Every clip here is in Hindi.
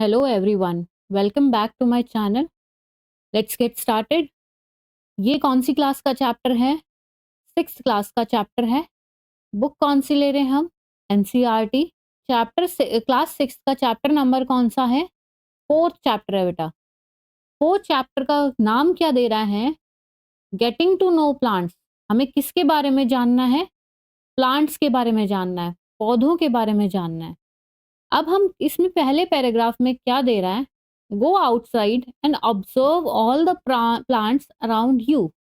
Hello everyone, welcome back to my channel. Let's get started. ये कौन सी क्लास का चैप्टर है? सिक्स्थ क्लास का चैप्टर है. बुक कौन सी ले रहे हैं हम? एनसीईआरटी. चैप्टर क्लास सिक्स का चैप्टर नंबर कौन सा है? फोर्थ चैप्टर है बेटा. फोर्थ चैप्टर का नाम क्या दे रहा है? Getting to know plants. हमें किसके बारे में जानना है? प्लांट्स के बारे में जानना है, पौधों के बारे में जानना है. अब हम इसमें पहले पैराग्राफ में क्या दे रहा है? Go outside and observe all the plants around you.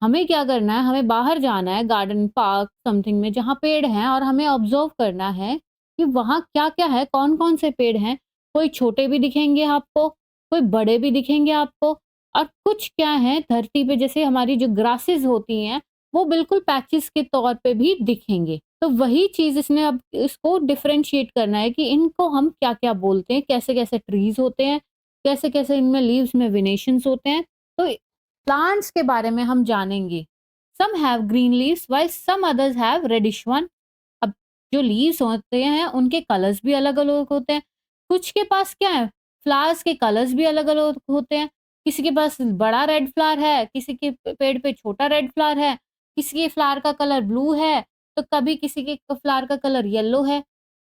हमें क्या करना है? हमें बाहर जाना है, गार्डन, पार्क, समथिंग में जहाँ पेड़ हैं, और हमें ऑब्जर्व करना है कि वहाँ क्या क्या है, कौन कौन से पेड़ हैं. कोई छोटे भी दिखेंगे आपको, कोई बड़े भी दिखेंगे आपको, और कुछ क्या है धरती पे, जैसे हमारी जो ग्रासेस होती हैं, वो बिल्कुल पैचेस के तौर पे भी दिखेंगे. तो वही चीज इसने अब इसको डिफरेंशिएट करना है कि इनको हम क्या क्या बोलते हैं, कैसे कैसे ट्रीज होते हैं, कैसे कैसे इनमें लीव्स में विनेशंस होते हैं. तो प्लांट्स के बारे में हम जानेंगे. Some have green leaves while some others have reddish one. अब जो लीव्स होते हैं उनके कलर्स भी अलग अलग होते हैं. कुछ के पास क्या है, फ्लावर्स के कलर्स भी अलग अलग होते हैं. किसी के पास बड़ा रेड फ्लावर है, किसी के पेड़ पे छोटा रेड फ्लावर है, किसी के फ्लावर का कलर ब्लू है, तो कभी किसी के फ्लावर का कलर येलो है.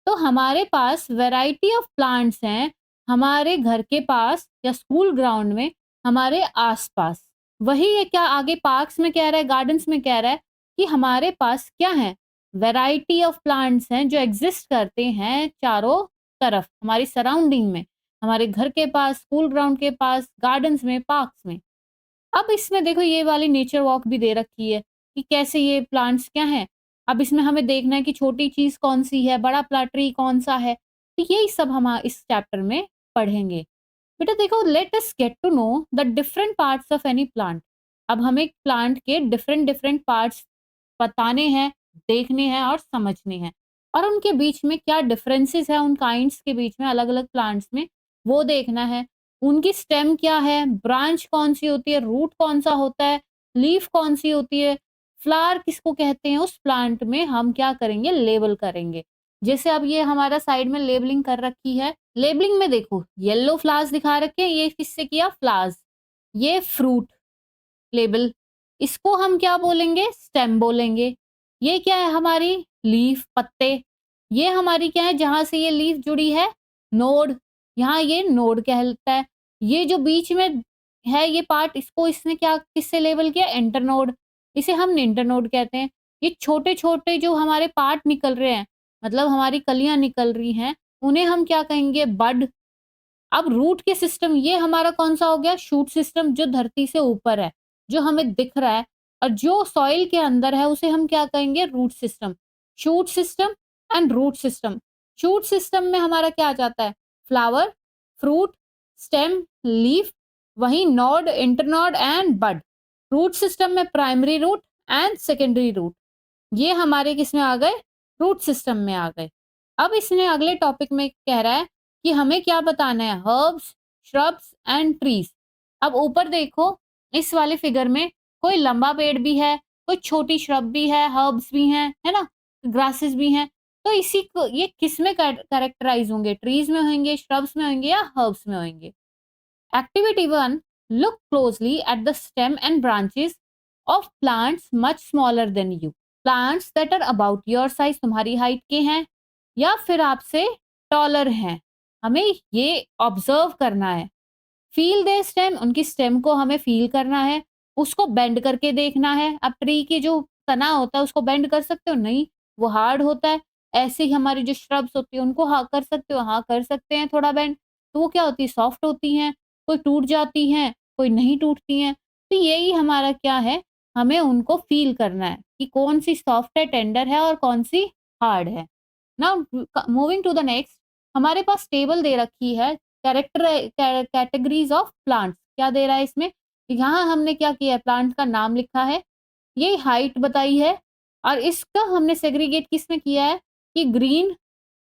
तो हमारे पास वैरायटी ऑफ प्लांट्स हैं हमारे घर के पास या स्कूल ग्राउंड में, हमारे आसपास. वही ये क्या आगे पार्क्स में कह रहा है, गार्डन्स में कह रहा है कि हमारे पास क्या है, वैरायटी ऑफ प्लांट्स हैं जो एग्जिस्ट करते हैं चारों तरफ हमारी सराउंडिंग में, हमारे घर के पास, स्कूल ग्राउंड के पास, गार्डन्स में, पार्क्स में. अब इसमें देखो ये वाली नेचर वॉक भी दे रखी है कि कैसे ये प्लांट्स क्या हैं. अब इसमें हमें देखना है कि छोटी चीज कौन सी है, बड़ा ट्री कौन सा है. तो यही सब हम इस चैप्टर में पढ़ेंगे. बेटा देखो, let us get to know the different parts of any plant. अब हमें प्लांट के डिफरेंट डिफरेंट पार्ट्स बताने हैं, देखने हैं और समझने हैं, और उनके बीच में क्या डिफरेंसेस है, उन काइंड्स के बीच में अलग अलग प्लांट्स में, वो देखना है. उनकी स्टेम क्या है, ब्रांच कौन सी होती है, रूट कौन सा होता है, लीफ कौन सी होती है, फ्लावर किसको कहते हैं, उस प्लांट में हम क्या करेंगे, लेबल करेंगे. जैसे अब ये हमारा साइड में लेबलिंग कर रखी है. लेबलिंग में देखो येलो फ्लावर्स दिखा रखे हैं, ये किससे किया, फ्लावर्स. ये फ्रूट लेबल, इसको हम क्या बोलेंगे, स्टेम बोलेंगे. ये क्या है हमारी, लीफ, पत्ते. ये हमारी क्या है, जहां से ये लीफ जुड़ी है, नोड. यहाँ ये नोड कहलाता है. ये जो बीच में है ये पार्ट, इसको इसने क्या किससे लेबल किया, इंटरनोड. इसे हम इंटरनोड कहते हैं. ये छोटे छोटे जो हमारे पार्ट निकल रहे हैं, मतलब हमारी कलियां निकल रही हैं, उन्हें हम क्या कहेंगे, बड. अब रूट के सिस्टम, ये हमारा कौन सा हो गया, शूट सिस्टम, जो धरती से ऊपर है, जो हमें दिख रहा है, और जो सॉइल के अंदर है उसे हम क्या कहेंगे, root system. Shoot system and root system. Shoot system में हमारा क्या आ जाता है, फ्लावर, फ्रूट, स्टेम, लीफ, वही node, internode and bud. Root system में primary root and secondary root. ये हमारे किस में आ गए, रूट सिस्टम में आ गए. अब इसने अगले टॉपिक में कह रहा है कि हमें क्या बताना है, हर्ब्स, श्रब्स एंड ट्रीज. अब ऊपर देखो इस वाले फिगर में, कोई लंबा पेड़ भी है, कोई छोटी श्रब भी है, हर्ब्स भी हैं, है ना, ग्रासेस भी हैं. तो इसी को ये किस में कैरेक्टराइज होंगे, ट्रीज में होंगे, श्रब्स में होंगे या हर्ब्स में होंगे. Activity 1. Look closely at the stem and branches of plants much smaller than you. Plants that are about your size, तुम्हारी हाइट के हैं या फिर आपसे टॉलर हैं, हमें ये ऑब्जर्व करना है. फील दे स्टेम, उनकी स्टेम को हमें फील करना है, उसको बेंड करके देखना है. अब ट्री की जो तना होता है उसको बेंड कर सकते हो, नहीं, वो हार्ड होता है. ऐसे ही हमारी जो श्रब्स होती है उनको हाँ कर सकते हो, हाँ कर सकते हैं थोड़ा बेंड, तो वो क्या होती है, सॉफ्ट होती हैं. कोई टूट जाती हैं, कोई नहीं टूटती हैं. तो यही हमारा क्या है, हमें उनको फील करना है कि कौन सी सॉफ्ट है, टेंडर है, और कौन सी हार्ड है. Now moving to the next, हमारे पास टेबल दे रखी है, कैरेक्टर कैटेगरीज ऑफ प्लांट्स. क्या दे रहा है इसमें, यहाँ हमने क्या किया है, प्लांट का नाम लिखा है, ये हाइट बताई है, और इसका हमने सेग्रीगेट किस में किया है कि ग्रीन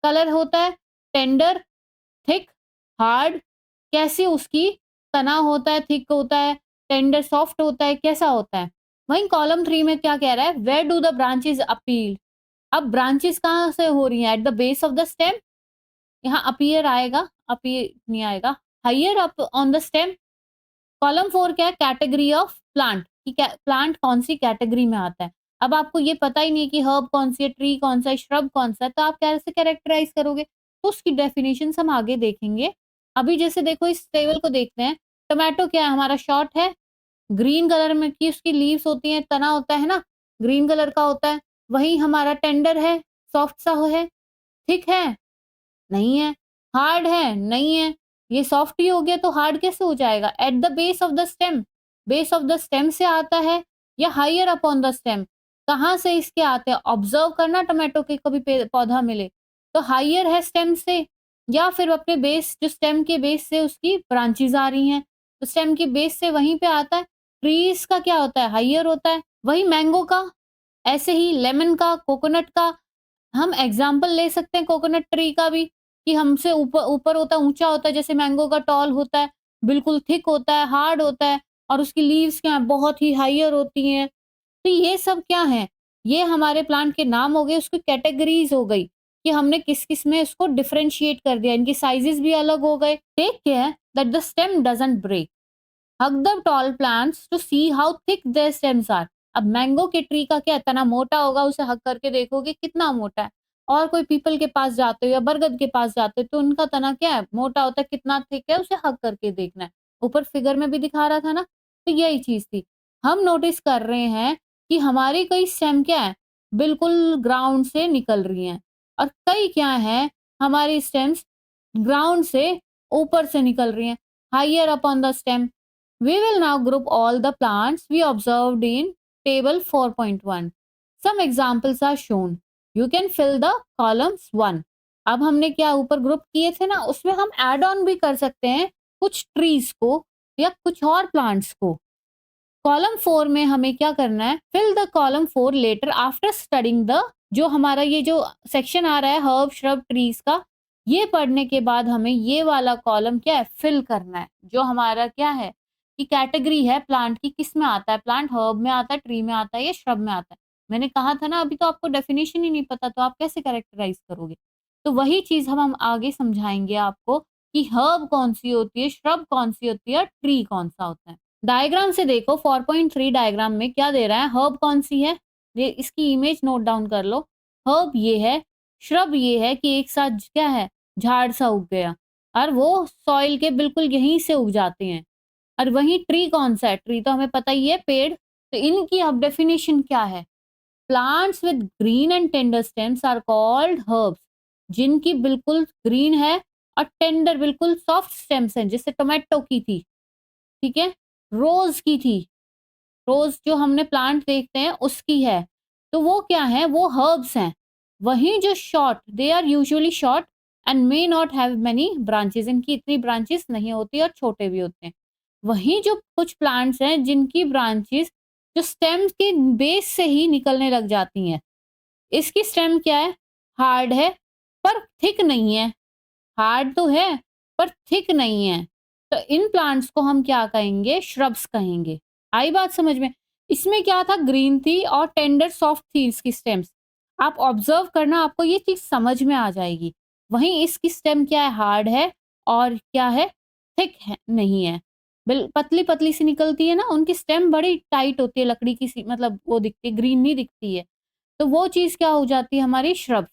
कलर होता है, टेंडर, थिक, हार्ड, कैसे उसकी तना होता है, थिक होता है, टेंडर सॉफ्ट होता है, कैसा होता है. वहीं कॉलम 3 में क्या कह रहा है, where do the branches appeal. अब ब्रांचेस कहाँ से हो रही हैं, at the base of the stem, यहाँ अपीयर आएगा, अपीयर नहीं आएगा, higher up on the stem. Column 4 क्या है? कैटेगरी ऑफ प्लांट, कि प्लांट कौन सी कैटेगरी में आता है। अब आपको ये पता ही नहीं है कि हर्ब कौन सी है, ट्री कौन सा है, श्रब कौन सा है, तो आप कैसे कैरेक्टराइज करोगे? तो उसकी डेफिनेशन हम आगे देखेंगे। अभी जैसे देखो इस टेबल को देखते हैं, टोमेटो क्या है? हमारा शॉर्ट है, ग्रीन कलर में की उसकी लीव्स होती हैं, तना होता है ना, ग्रीन कलर का होता है। वही हमारा टेंडर है, सॉफ्ट सा है, थिक है, नहीं है, हार्ड है, नहीं है। ये सॉफ्ट ही हो गया तो हार्ड कैसे हो जाएगा? Eight the base of the stem, base of the stem से आता है या हायर अपॉन द स्टेम? कहाँ से इसके आते हैं? ऑब्जर्व करना टोमेटो के कभी पौधा मिले तो हायर है स्टेम से, या फिर अपने बेस जो स्टेम के बेस से उसकी ब्रांचेस आ रही हैं, तो स्टेम के बेस से वहीं पे आता है। ट्रीज का क्या होता है? हायर होता है। वही मैंगो का, ऐसे ही लेमन का, कोकोनट का। हम एग्जाम्पल ले सकते हैं कोकोनट ट्री का भी, कि हमसे ऊपर ऊपर होता है, ऊंचा होता है, जैसे मैंगो का टॉल होता है, बिल्कुल थिक होता है, हार्ड होता है, और उसकी लीव्स क्या है? बहुत ही हायर होती हैं। तो ये सब क्या है? ये हमारे प्लांट के नाम हो गए, उसकी कैटेगरीज हो गई, कि हमने किस किस में इसको डिफरेंशिएट कर दिया, इनकी साइजेस भी अलग हो गए। Take care that the stem doesn't break, hug the tall plants to see how thick their stems are. अब मैंगो के ट्री का क्या, तना मोटा होगा, उसे हग करके देखोगे कितना मोटा है। और कोई पीपल के पास जाते हो या बरगद के पास जाते हो तो उनका तना क्या है? मोटा होता है, कितना थिक है उसे हग करके देखना है। ऊपर फिगर में भी दिखा रहा था ना, तो यही चीज थी। हम नोटिस कर रहे हैं कि हमारी कई स्टेम क्या है? बिल्कुल ग्राउंड से निकल रही हैं, और कई क्या है? हमारी स्टेम्स ग्राउंड से ऊपर से निकल रही हैं, higher up on the stem. We will now group all the plants we observed in table 4.1. Some examples are shown. You can fill the columns 1. अब हमने क्या ऊपर ग्रुप किए थे ना, उसमें हम ऐड ऑन भी कर सकते हैं कुछ ट्रीज को या कुछ और प्लांट्स को। कॉलम 4 में हमें क्या करना है? Fill the column 4 later after studying the, जो हमारा ये जो सेक्शन आ रहा है हर्ब श्रब ट्रीज का, ये पढ़ने के बाद हमें ये वाला कॉलम क्या है? फिल करना है। जो हमारा क्या है कि कैटेगरी है प्लांट की, किस में आता है? प्लांट हर्ब में आता है, ट्री में आता है या श्रब में आता है? मैंने कहा था ना, अभी तो आपको डेफिनेशन ही नहीं पता, तो आप कैसे कैरेक्टराइज करोगे? तो वही चीज हम आगे समझाएंगे आपको, कि हर्ब कौन सी होती है, श्रब कौन सी होती है, ट्री कौन सा होता है। डायग्राम से देखो 4.3 डायग्राम में क्या दे रहा है? हर्ब कौन सी है? ये इसकी इमेज नोट डाउन कर लो। हर्ब ये है, श्रब ये है कि एक साथ क्या है? झाड़ सा उग गया, और वो सॉइल के बिल्कुल यहीं से उग जाते हैं। और वहीं ट्री कौन सा है? ट्री तो हमें पता ही है, पेड़। तो इनकी अब डेफिनेशन क्या है? Plants with green and tender stems are called herbs, जिनकी बिल्कुल ग्रीन है और टेंडर बिल्कुल सॉफ्ट स्टेम्स हैं, जैसे टोमेटो की थी, ठीक है, रोज की थी, रोज जो हमने प्लांट देखते हैं उसकी है, तो वो क्या है? वो हर्ब्स हैं। वहीं जो short, they are usually short and may not have many branches, इनकी इतनी ब्रांचेस नहीं होती और छोटे भी होते हैं। वहीं जो कुछ प्लांट्स हैं जिनकी ब्रांचेस जो स्टेम के बेस से ही निकलने लग जाती हैं, इसकी स्टेम क्या है? हार्ड है पर थिक नहीं है। हार्ड तो है पर थिक नहीं है। तो इन प्लांट्स को हम क्या कहेंगे? श्रब्स कहेंगे। आई बात समझ में? इसमें क्या था? ग्रीन थी और टेंडर सॉफ्ट थी इसकी स्टेम्स। आप ऑब्जर्व करना, आपको ये चीज समझ में आ जाएगी। वहीं इसकी स्टेम क्या है? हार्ड है, और क्या है? थिक है, नहीं है। बिल पतली पतली सी निकलती है ना, उनकी स्टेम बड़ी टाइट होती है, लकड़ी की सी, मतलब वो दिखती है, ग्रीन नहीं दिखती है। तो वो चीज क्या हो जाती है? हमारी shrubs.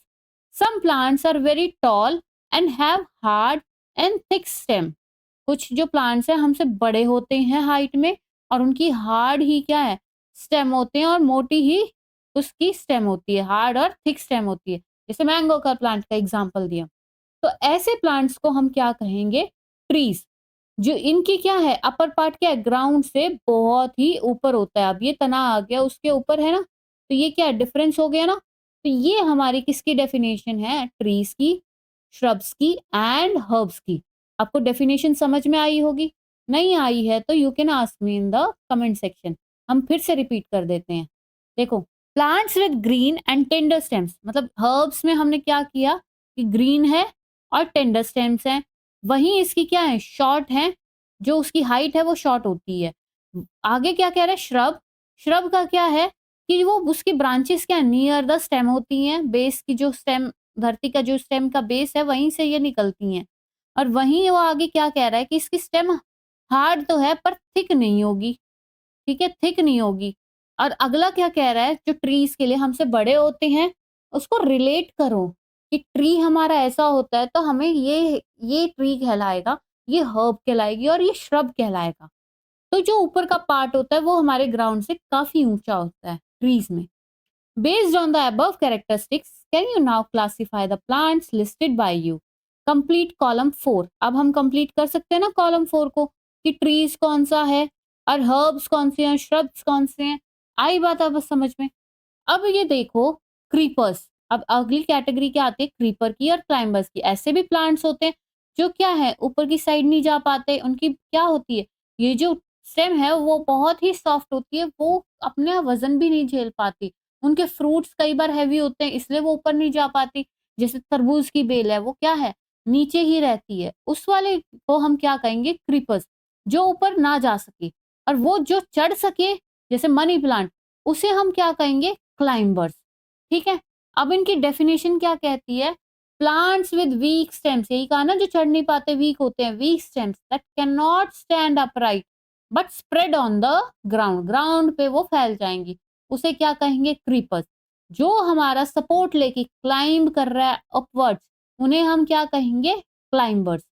Some plants are very tall and have hard and thick stem. कुछ जो प्लांट्स हैं हमसे बड़े होते हैं हाइट में, और उनकी हार्ड ही क्या है? स्टेम होते हैं, और मोटी ही उसकी स्टेम होती है, हार्ड और थिक स्टेम होती है। जैसे मैंगो का प्लांट का एग्जांपल दिया। तो ऐसे प्लांट्स को हम क्या कहेंगे? ट्रीज। जो इनकी क्या है? अपर पार्ट क्या है? ग्राउंड से बहुत ही ऊपर होता है। अब ये तना आ गया उसके ऊपर है ना, तो ये क्या डिफरेंस हो गया ना। तो ये हमारी किसकी डेफिनेशन है? ट्रीज की, श्रब्स की एंड हर्ब्स की। आपको डेफिनेशन समझ में आई होगी। नहीं आई है तो you can ask me in the comment section. हम फिर से रिपीट कर देते हैं। देखो, plants with green and tender stems, मतलब हर्ब्स में हमने क्या किया कि ग्रीन है और टेंडर स्टेम्स हैं। वहीं इसकी क्या है? शॉर्ट है, जो उसकी हाइट है वो शॉर्ट होती है। आगे क्या कह रहा है? श्रब। श्रब का क्या है कि वो उसकी ब्रांचेस क्या नियर द स्टेम होती हैं, बेस की जो स्टेम धरती का जो स्टेम का बेस है वहीं से ये निकलती हैं। और वहीं वो आगे क्या कह रहा है कि इसकी स्टेम हार्ड तो है पर थिक नहीं होगी, ठीक है, थिक नहीं होगी। और अगला क्या कह रहा है, जो ट्रीज के लिए हमसे बड़े होते हैं उसको रिलेट करो कि ट्री हमारा ऐसा होता है तो हमें ये ट्री कहलाएगा, ये हर्ब कहलाएगी और ये श्रब कहलाएगा। तो जो ऊपर का पार्ट होता है वो हमारे ग्राउंड से काफी ऊंचा होता है ट्रीज में। Based on the above characteristics, can you now classify the plants listed by you? Complete column 4। अब हम कंप्लीट कर सकते हैं ना कॉलम 4 को कि ट्रीज कौन सा है और हर्ब्स कौन से हैं, श्रब्स कौन से हैं। आई बात अब समझ में। अब ये देखो क्रीपर्स, अब अगली कैटेगरी क्या आती है, क्रीपर की और क्लाइंबर्स की। ऐसे भी प्लांट्स होते हैं जो क्या है ऊपर की साइड नहीं जा पाते, उनकी क्या होती है, ये जो स्टेम है वो बहुत ही सॉफ्ट होती है, वो अपना वजन भी नहीं झेल पाती। उनके फ्रूट्स कई बार हैवी होते हैं इसलिए वो ऊपर नहीं जा पाती। जैसे तरबूज की बेल है वो क्या है, नीचे ही रहती है, उस वाले को हम क्या कहेंगे, क्रीपर्स, जो ऊपर ना जा सके। और वो जो चढ़ सके जैसे मनी प्लांट, उसे हम क्या कहेंगे, क्लाइंबर्स। ठीक है, अब इनकी डेफिनेशन क्या कहती है, प्लांट्स विद वीक स्टेम्स, यही कहा ना जो चढ़ नहीं पाते, वीक होते हैं, weak stems that can not stand upright but spread on the ground, ground पे वो फैल जाएंगी, उसे क्या कहेंगे, क्रीपर्स। जो हमारा सपोर्ट लेके क्लाइंब कर रहा है अपवर्ड्स, उन्हें हम क्या कहेंगे, क्लाइंबर्स।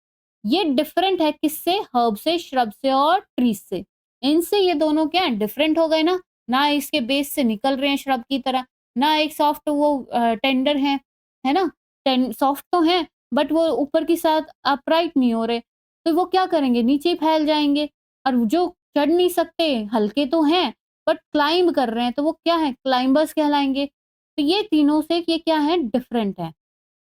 ये डिफरेंट है किससे, हर्ब से, श्रब से और ट्रीज से। इनसे ये दोनों क्या है, डिफरेंट हो गए ना इसके बेस से निकल रहे हैं श्रब की तरह, ना एक सॉफ्ट वो टेंडर है ना, सॉफ्ट तो है बट वो ऊपर की साथ अपराइट नहीं हो रहे, तो वो क्या करेंगे, नीचे ही फैल जाएंगे। और जो चढ़ नहीं सकते, हल्के तो हैं बट क्लाइंब कर रहे हैं, तो वो क्या है, क्लाइंबर्स कहलाएंगे। तो ये तीनों से ये क्या है, डिफरेंट है।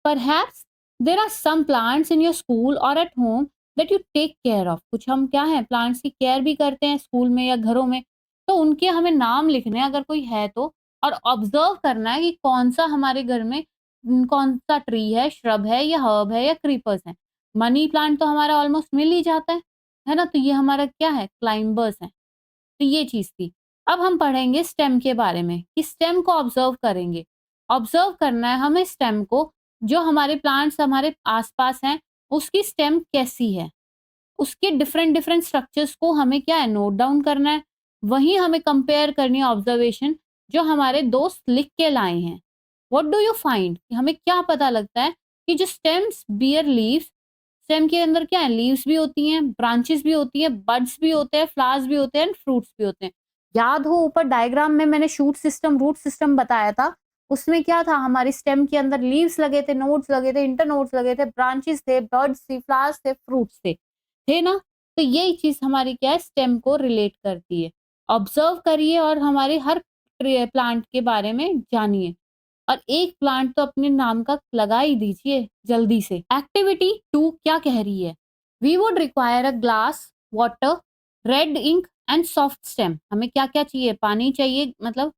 Perhaps there are some plants in your school और at home that you take care of, कुछ हम क्या है प्लांट्स की केयर भी करते हैं स्कूल में या घरों में, तो उनके हमें नाम लिखने हैं अगर कोई है तो, और ऑब्जर्व करना है कि कौन सा हमारे घर में कौन सा ट्री है, श्रब है या हर्ब है या क्रीपर्स है। मनी प्लांट तो हमारा ऑलमोस्ट मिल ही जाता है ना, तो ये हमारा क्या है, क्लाइंबर्स है। तो ये चीज थी। अब हम पढ़ेंगे स्टेम के बारे में कि स्टेम को ऑब्जर्व करेंगे। ऑब्जर्व करना है हमें स्टेम को, जो हमारे प्लांट्स हमारे आसपास हैं उसकी स्टेम कैसी है, उसके डिफरेंट डिफरेंट स्ट्रक्चर्स को हमें क्या है, नोट डाउन करना है। वहीं हमें कंपेयर करनी है ऑब्जर्वेशन जो हमारे दोस्त लिख के लाए हैं। व्हाट डू यू फाइंड, हमें क्या पता लगता है कि जो स्टेम्स बियर लीव्स, स्टेम के अंदर क्या है, लीव्स भी होती हैं, ब्रांचेस भी होती हैं, बड्स भी होते हैं, फ्लावर्स भी होते हैं एंड फ्रूट्स भी होते हैं। याद हो ऊपर डायग्राम में मैंने शूट सिस्टम, रूट सिस्टम बताया था, उसमें क्या था, हमारी स्टेम के अंदर लीव्स लगे थे, नोड्स लगे थे, इंटरनोड्स लगे थे, ब्रांचेस थे, बर्ड्स थी, फ्लावर्स थे, फ्रूट्स थे ना। तो यही चीज हमारी क्या है, स्टेम को रिलेट करती है। ऑब्जर्व करिए और हमारे हर प्लांट के बारे में जानिए। और एक प्लांट तो अपने नाम का लगा ही दीजिए जल्दी से। एक्टिविटी 2 क्या कह रही है, we would require a glass, water, red ink and soft stem. हमें क्या क्या चाहिए, पानी चाहिए, मतलब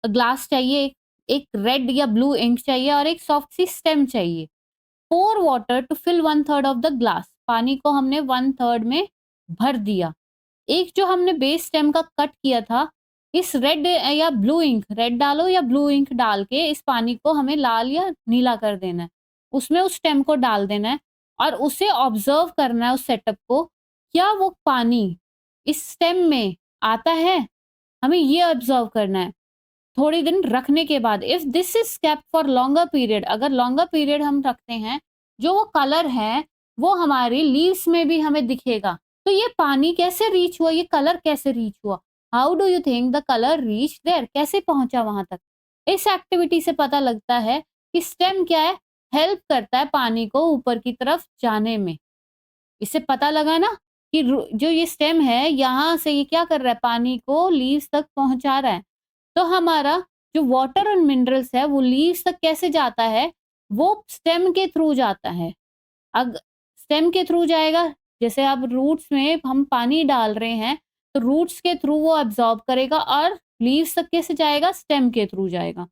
ग्लास चाहिए, एक रेड या ब्लू इंक चाहिए और एक सॉफ्ट सी स्टेम चाहिए। Pour water to fill 1/3 of the glass, पानी को हमने 1/3 में भर दिया। एक जो हमने बेस स्टेम का कट किया था, इस रेड या ब्लू इंक, रेड डालो या ब्लू इंक डाल के इस पानी को हमें लाल या नीला कर देना है, उसमें उस स्टेम को डाल देना है और उसे ऑब्जर्व करना है उस सेटअप को, क्या वो पानी इस स्टेम में आता है, हमें ये ऑब्जर्व करना है। थोड़ी दिन रखने के बाद, if this is kept for longer period, अगर लॉन्गर पीरियड हम रखते हैं, जो वो कलर है वो हमारी लीव्स में भी हमें दिखेगा। तो ये पानी कैसे रीच हुआ, ये कलर कैसे रीच हुआ, how do you think the colour reach there, कैसे पहुंचा वहां तक। इस एक्टिविटी से पता लगता है कि स्टेम क्या है, हेल्प करता है पानी को ऊपर की तरफ जाने में। इससे पता लगा ना कि जो ये स्टेम है यहाँ से ये क्या कर रहा है, पानी को लीव्स तक पहुंचा रहा है। तो हमारा जो वाटर और मिनरल्स है वो लीव्स तक कैसे जाता है, वो स्टेम के थ्रू जाता है। अग स्टेम के थ्रू जाएगा, जैसे अब रूट्स में हम पानी डाल रहे हैं तो रूट्स के थ्रू वो एब्जॉर्ब करेगा, और लीव्स तक कैसे जाएगा, स्टेम के थ्रू जाएगा।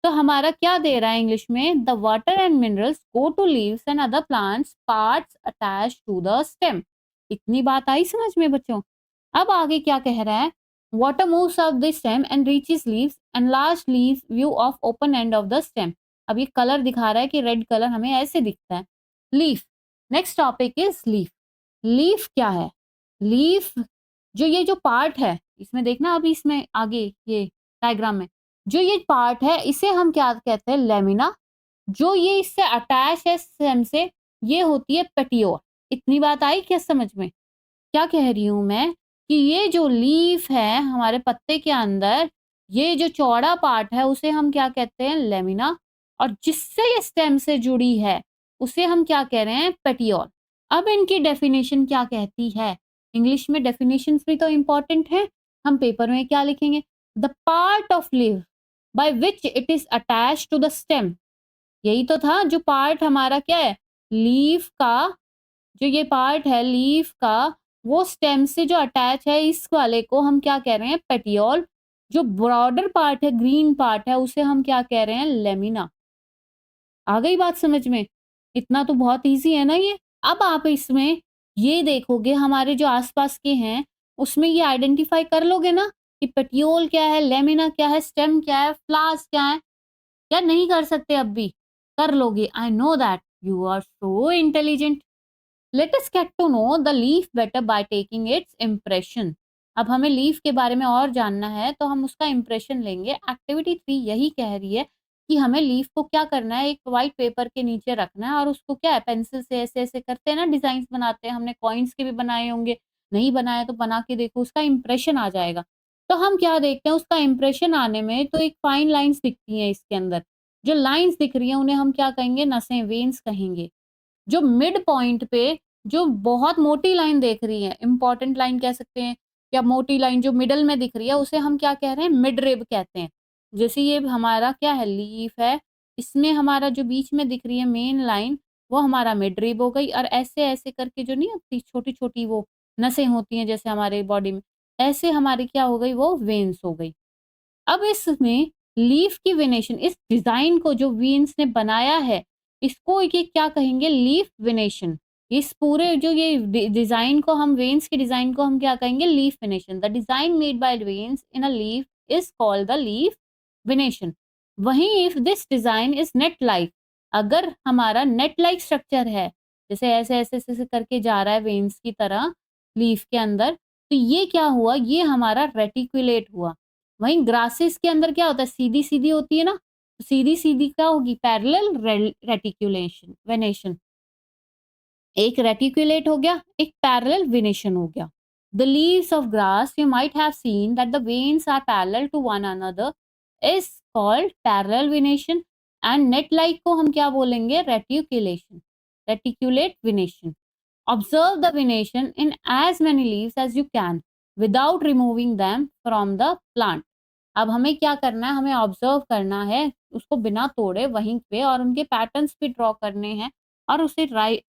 तो हमारा क्या दे रहा है इंग्लिश में, the water and minerals go to leaves and other plants parts attach to the stem. इतनी बात आई समझ में बच्चों। अब आगे क्या कह रहा है, water moves up the stem and reaches leaves and large leaves view of open end of the stem। अब ये कलर दिखा रहा है कि रेड कलर हमें ऐसे दिखता है। Leaf, next topic is leaf. Leaf क्या है? लीफ जो ये जो पार्ट है, इसमें देखना अभी इसमें आगे ये डायग्राम में, जो ये पार्ट है इसे हम क्या कहते हैं? लेमिना। जो ये इससे अटैच है स्टेम से, ये होती है पेटियोल। इतनी बात आई क्या समझ में? क्या कह रही हूँ मैं कि ये जो लीफ है हमारे पत्ते के अंदर, ये जो चौड़ा पार्ट है उसे हम क्या कहते हैं? लेमिना। और जिससे ये स्टेम से जुड़ी है उसे हम क्या कह रहे हैं? पेटियोल। अब इनकी डेफिनेशन क्या कहती है? इंग्लिश में डेफिनेशंस भी तो इंपॉर्टेंट है। हम पेपर में क्या लिखेंगे? The part of leaf by which it is attach to the stem. यही तो था, जो पार्ट हमारा क्या है? लीफ का, जो ये पार्ट है लीफ का, वो स्टेम से जो अटैच है इस वाले को हम क्या कह रहे हैं? पेटियोल। जो ब्रॉडर पार्ट है, ग्रीन पार्ट है, उसे हम क्या कह रहे हैं? लेमिना। आ गई बात समझ में? इतना तो बहुत इजी है ना ये। अब आप इसमें ये देखोगे हमारे जो आसपास के हैं उसमें ये आइडेंटिफाई कर लोगे ना कि पेटियोल क्या है, लेमिना क्या है, स्टेम क्या है, फ्लास क्या है? या नहीं कर सकते? अब भी कर लोगे। I know that you are so intelligent. Let us get to know the leaf better by taking its impression. अब हमें लीफ के बारे में और जानना है तो हम उसका इम्प्रेशन लेंगे। एक्टिविटी 3 यही कह रही है कि हमें लीफ को क्या करना है? एक व्हाइट पेपर के नीचे रखना है और उसको क्या है? पेंसिल से ऐसे ऐसे करते हैं ना, डिजाइन बनाते हैं। हमने कॉइन्स के भी बनाए होंगे, नहीं बनाया तो बना के देखो, उसका इम्प्रेशन आ जाएगा। तो हम क्या देखते हैं? उसका इम्प्रेशन आने में तो एक फाइन लाइन्स दिखती हैं इसके अंदर। जो लाइन्स दिख रही हैं उन्हें हम क्या कहेंगे? नसें, वेन्स कहेंगे। जो मिड पॉइंट पे जो बहुत मोटी लाइन देख रही है, इंपॉर्टेंट लाइन कह सकते हैं, या मोटी लाइन जो मिडल में दिख रही है उसे हम क्या कह रहे हैं? मिड रिब कहते हैं। जैसे ये हमारा क्या है? लीफ है, इसमें हमारा जो बीच में दिख रही है मेन लाइन, वो हमारा मिड रिब हो गई। और ऐसे ऐसे करके जो नहीं होती छोटी छोटी वो नसें होती हैं जैसे हमारे बॉडी में, ऐसे हमारी क्या हो गई? वो वेन्स हो गई। अब इसमें लीफ की वेनेशन, इस डिजाइन को जो वीन्स ने बनाया है, इसको ये क्या कहेंगे? Leaf venation. इस पूरे जो ये डिजाइन को हम, वेन्स के डिजाइन को हम क्या कहेंगे? Leaf venation. The design made by veins in a leaf is called the leaf venation. वहीं if this design is net like, अगर हमारा नेट लाइक स्ट्रक्चर है, जैसे ऐसे ऐसे ऐसे ऐसे करके जा रहा है वेन्स की तरह लीफ के अंदर, तो ये क्या हुआ? ये हमारा रेटिकुलेट हुआ। वहीं ग्रासेस के अंदर क्या होता है? सीधी-सीधी होती है ना, तो सीधी-सीधी क्या होगी? Parallel reticulation venation. एक रेटिकुलेट हो गया, एक पैरेलल वेनेशन हो गया। The leaves of grass you might have seen that the veins are parallel to one another is called parallel venation. And net like को हम क्या बोलेंगे? Reticulation, reticulate venation. Observe the venation in as many leaves as you can without removing them from the plant. अब हमें क्या करना है? हमें ऑब्जर्व करना है उसको बिना तोड़े वहीं पे, और उनके पैटर्न्स भी ड्रॉ करने हैं और उसे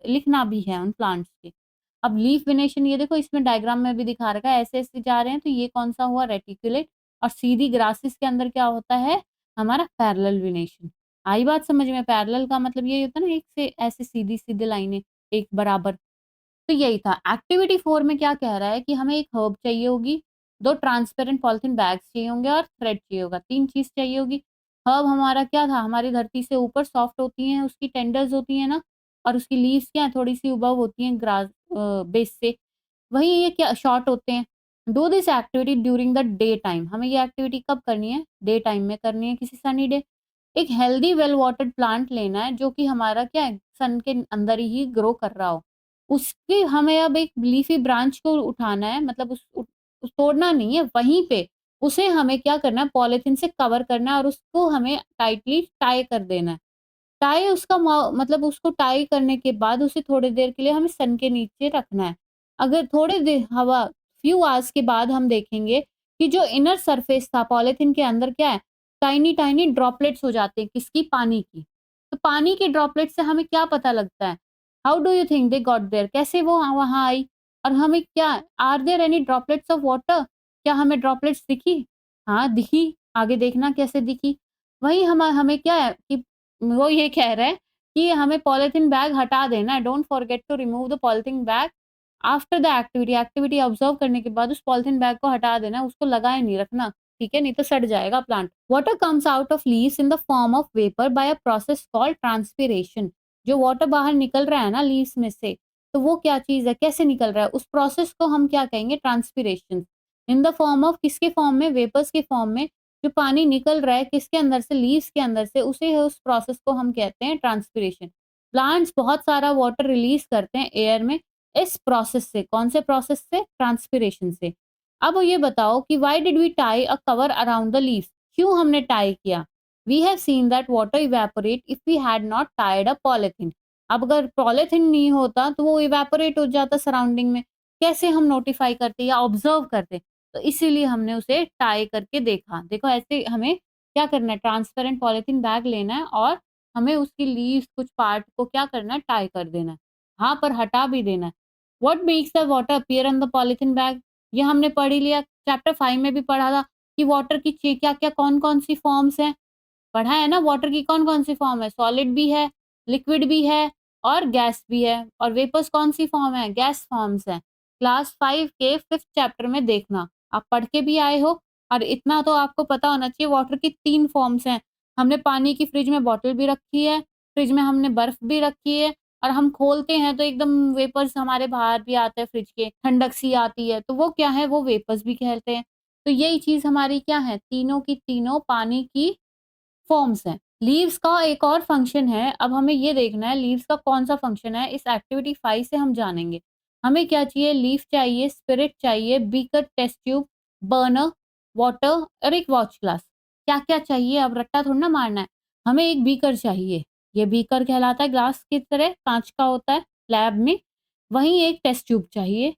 लिखना भी है उन प्लांट्स के। अब लीफ वेनेशन ये देखो इसमें डायग्राम में भी दिखा रखा है, ऐसे ऐसे जा रहे हैं, तो ये कौन सा हुआ? रेटिकुलेट। और सीधी ग्रासेस के अंदर क्या होता है? हमारा पैरेलल वेनेशन। आई बात समझ में? पैरेलल का मतलब ये होता है ना, एक से ऐसे सीधी सीधी लाइनें एक बराबर। तो यही था। एक्टिविटी 4 में क्या कह रहा है कि हमें एक हर्ब चाहिए होगी, 2 ट्रांसपेरेंट पॉलिथीन बैग्स चाहिए होंगे और थ्रेड चाहिए होगा। 3 चीज़ चाहिए होगी। हर्ब हमारा क्या था? हमारी धरती से ऊपर सॉफ्ट होती हैं, उसकी टेंडर्स होती हैं ना, और उसकी लीव्स क्या है? थोड़ी-सी उबब होती हैं ग्रास बेस से। वहीं ये क्या? शॉर्ट होते हैं। Do this activity during the day time. हमें ये एक्टिविटी कब करनी है? डे टाइम में करनी है, किसी सनी डे। एक हेल्दी वेल वाटर्ड प्लांट लेना है जो कि हमारा क्या है? सन के अंदर ही ग्रो कर रहा हो। उसके हमें अब एक लीफी ब्रांच को उठाना है, मतलब तोड़ना नहीं है, वहीं पे उसे हमें क्या करना है? पॉलिथीन से कवर करना है और उसको हमें टाइटली टाई कर देना है। टाई उसका मतलब उसको टाई करने के बाद उसे थोड़ी देर के लिए हमें सन के नीचे रखना है। अगर थोड़ी देर हवा फ्यू आवर्स के बाद हम देखेंगे कि जो इनर सरफेस था पॉलिथीन के अंदर क्या है? टाइनी टाइनी ड्रॉपलेट्स हो जाते हैं। किसकी? पानी की। तो पानी के ड्रॉपलेट से हमें क्या पता लगता है? How do you think they got there? कैसे वो वहाँ आई? और हमें क्या, are there any droplets of water? क्या हमें ड्रॉपलेट्स दिखी? हाँ, दिखी। आगे देखना कैसे दिखी। वही हमें क्या है कि वो ये कह रहा है कि हमें पॉलिथीन बैग हटा देना है। Don't forget to remove the polythene bag after the activity. Activity observe करने के बाद उस पॉलिथीन बैग को हटा देना है, उसको लगाए नहीं रखना। ठीक है, नहीं तो सड़ जाएगा plant. Water comes out of leaves in the form of vapour by a process called transpiration. जो वाटर बाहर निकल रहा है ना लीव्स में से, तो वो क्या चीज है, कैसे निकल रहा है, उस प्रोसेस को हम क्या कहेंगे, transpiration. In the form of, किसके फॉर्म में, वेपर्स के फॉर्म में। जो पानी निकल रहा है किसके अंदर से, लीव्स के अंदर से, उस प्रोसेस को हम कहते हैं ट्रांसपिरेशन। प्लांट्स बहुत सारा वाटर रिलीज करते हैं एयर में इस प्रोसेस से। कौन से प्रोसेस से, ट्रांसपिरेशन से। अब ये बताओ कि why did we tie a cover around the leaves, क्यों हमने टाई किया। We have seen that water evaporate if we had not tied a polythene. अब अगर पॉलिथीन नहीं होता तो वो इवेपोरेट हो जाता सराउंडिंग में। कैसे हम नोटिफाई करते या ऑब्जर्व करते, तो इसीलिए हमने उसे टाई करके देखा। देखो ऐसे हमें क्या करना है, ट्रांसपेरेंट पॉलिथीन बैग लेना है और हमें उसकी लीव्स कुछ पार्ट को क्या करना है, टाई कर देना है, हाँ पर हटा भी देना है। What makes the water appear on the polythene bag, ये हमने पढ़ ही लिया, चैप्टर 5 में भी पढ़ा था कि वाटर की क्या क्या कौन कौन सी फॉर्म्स हैं। पढ़ा है ना, वाटर की कौन कौन सी फॉर्म है, सॉलिड भी है, लिक्विड भी है और गैस भी है। और वेपर्स कौन सी फॉर्म है, गैस फॉर्म्स है। क्लास 5 के 5th चैप्टर में देखना, आप पढ़ के भी आए हो। और इतना तो आपको पता होना चाहिए, वाटर की 3 फॉर्म्स हैं। हमने पानी की फ्रिज में बॉटल भी रखी है, फ्रिज में हमने बर्फ भी रखी है, और हम खोलते हैं तो एकदम वेपर्स हमारे बाहर भी आते हैं, फ्रिज के ठंडक सी आती है, तो वो क्या है, वो वेपर्स भी कहते हैं। तो यही चीज हमारी क्या है, तीनों की तीनों पानी की फॉर्म्स हैं। लीव्स का एक और फंक्शन है, अब हमें ये देखना है लीव्स का कौन सा फंक्शन है, इस एक्टिविटी 5 से हम जानेंगे। हमें क्या चाहिए, लीफ चाहिए, स्पिरिट चाहिए, beaker, test tube, burner, water और एक वॉच ग्लास। क्या क्या चाहिए, अब रट्टा थोड़ा ना मारना है। हमें एक बीकर चाहिए, ये बीकर कहलाता है, ग्लास की तरह कांच का होता है लैब में। वहीं एक टेस्ट ट्यूब चाहिए।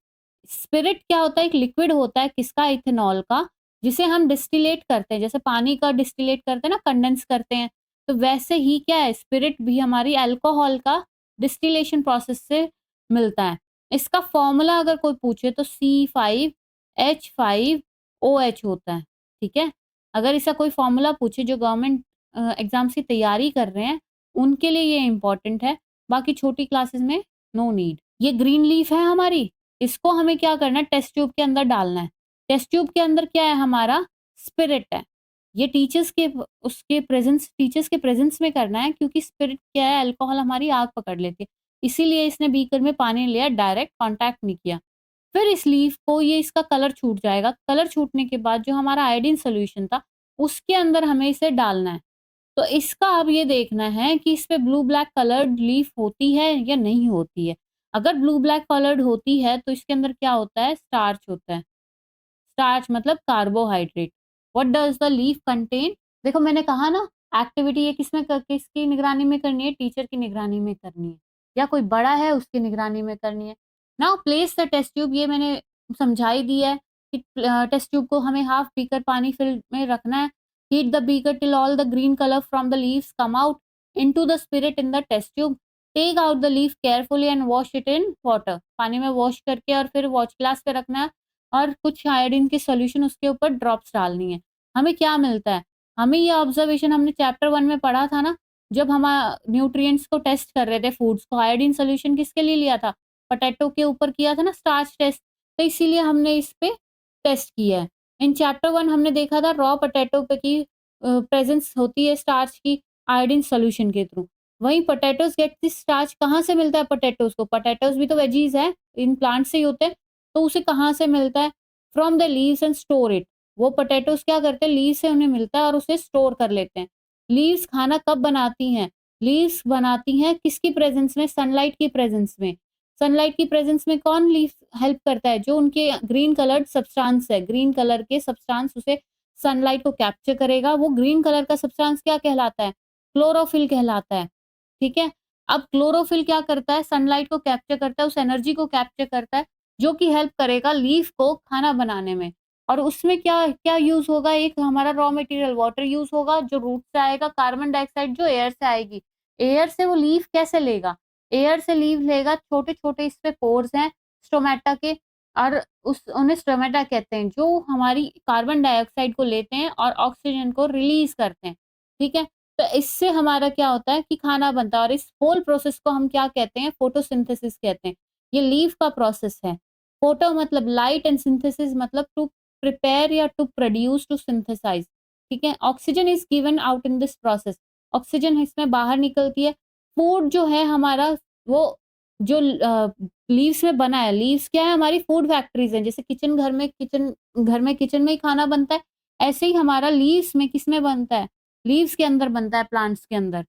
स्पिरिट क्या होता है, एक लिक्विड होता है, किसका, इथेनॉल का, जिसे हम डिस्टिलेट करते हैं, जैसे पानी का डिस्टिलेट करते हैं ना, कंडेंस करते हैं, तो वैसे ही क्या है, स्पिरिट भी हमारी अल्कोहल का डिस्टिलेशन प्रोसेस से मिलता है। इसका फॉर्मूला अगर कोई पूछे तो C5H5OH होता है, ठीक है। अगर इसका कोई फॉर्मूला पूछे, जो गवर्नमेंट एग्जाम्स की तैयारी कर रहे हैं उनके लिए ये इंपॉर्टेंट है, बाकी छोटी क्लासेस में नो नीड। ये ग्रीन लीफ है हमारी, इसको हमें क्या करना है, टेस्ट ट्यूब के अंदर डालना है। टेस्ट ट्यूब के अंदर क्या है हमारा, स्पिरिट है। ये टीचर्स के प्रेजेंस में करना है, क्योंकि स्पिरिट क्या है, अल्कोहल हमारी आग पकड़ लेती है, इसीलिए इसने बीकर में पानी लिया, डायरेक्ट कांटेक्ट नहीं किया। फिर इस लीफ को, ये इसका कलर छूट जाएगा, कलर छूटने के बाद जो हमारा आयोडीन सोल्यूशन था उसके अंदर हमें इसे डालना है। तो इसका अब ये देखना है कि इस पे ब्लू ब्लैक कलर्ड लीफ होती है या नहीं होती है। अगर ब्लू ब्लैक कलर्ड होती है तो इसके अंदर क्या होता है, स्टार्च होता है। स्टार्च मतलब carbohydrate. What does the leaf contain, देखो मैंने कहा ना, एक्टिविटी ये किसकी निगरानी में करनी है, टीचर की निगरानी में करनी है, या कोई बड़ा है उसकी निगरानी में करनी है। Now place the test tube, ये मैंने समझा ही दिया है कि टेस्ट ट्यूब को हमें हाफ बीकर पानी फिल में रखना है। Heat the beaker till all the green colour from the leaves come out into the spirit in the test tube. Take out the leaf carefully and wash it in water, पानी में वॉश करके और फिर वॉच ग्लास पे रखना है, और कुछ आयोडीन की सॉल्यूशन उसके ऊपर ड्रॉप्स डालनी है। हमें क्या मिलता है, हमें ये ऑब्जर्वेशन हमने चैप्टर 1 में पढ़ा था ना, जब हम न्यूट्रिएंट्स को टेस्ट कर रहे थे फूड्स को, आयोडीन सॉल्यूशन किसके लिए लिया था, पोटैटो के ऊपर किया था ना स्टार्च टेस्ट, तो इसीलिए हमने इस पे टेस्ट किया है। इन चैप्टर 1 हमने देखा था रॉ पोटैटो पे की प्रेजेंस होती है स्टार्च की आयोडीन सॉल्यूशन के थ्रू। वहीं पोटैटोज गेट दिस स्टार्च कहाँ से मिलता है, पोटैटोज को, पोटैटोज भी तो वेजीज है, इन प्लांट से ही होते हैं, तो उसे कहाँ से मिलता है, from the leaves and store it. वो पोटैटोज क्या करते हैं, लीव से उन्हें मिलता है और उसे स्टोर कर लेते हैं। लीव्स खाना कब बनाती हैं, लीव्स बनाती हैं किसकी प्रेजेंस में, सनलाइट की प्रेजेंस में। सनलाइट की प्रेजेंस में कौन लीव हेल्प करता है, जो उनके ग्रीन कलर्ड सब्सटेंस है, ग्रीन कलर के सब्सटेंस उसे सनलाइट को कैप्चर करेगा। वो ग्रीन कलर का सब्सटेंस क्या कहलाता है, क्लोरोफिल कहलाता है, ठीक है। अब क्लोरोफिल क्या करता है, सनलाइट को कैप्चर करता है, उस एनर्जी को कैप्चर करता है, जो कि हेल्प करेगा लीफ को खाना बनाने में। और उसमें क्या क्या यूज होगा, एक हमारा रॉ मटेरियल वाटर यूज होगा, जो रूट से आएगा, कार्बन डाइऑक्साइड जो एयर से आएगी। एयर से वो लीफ कैसे लेगा, एयर से लीफ लेगा, छोटे छोटे इस पे पोर्स हैं स्टोमेटा के, और उस उन्हें स्टोमेटा कहते हैं, जो हमारी कार्बन डाइऑक्साइड को लेते हैं और ऑक्सीजन को रिलीज करते हैं, ठीक है। तो इससे हमारा क्या होता है कि खाना बनता है, और इस होल प्रोसेस को हम क्या कहते हैं, फोटोसिंथेसिस कहते हैं। ये लीफ का प्रोसेस है। फोटो मतलब लाइट एंड सिंथेसिस मतलब टू प्रिपेयर या टू प्रोड्यूस टू सिंथेसाइज, ठीक है। Oxygen is given out in this process, oxygen इसमें बाहर निकलती है। फूड जो है हमारा, वो जो लीव्स में बना है, लीव्स क्या है, हमारी फूड फैक्ट्रीज है। जैसे किचन में ही खाना बनता है, ऐसे ही हमारा लीव्स में किस में बनता है, लीव्स के अंदर बनता है, प्लांट्स के अंदर।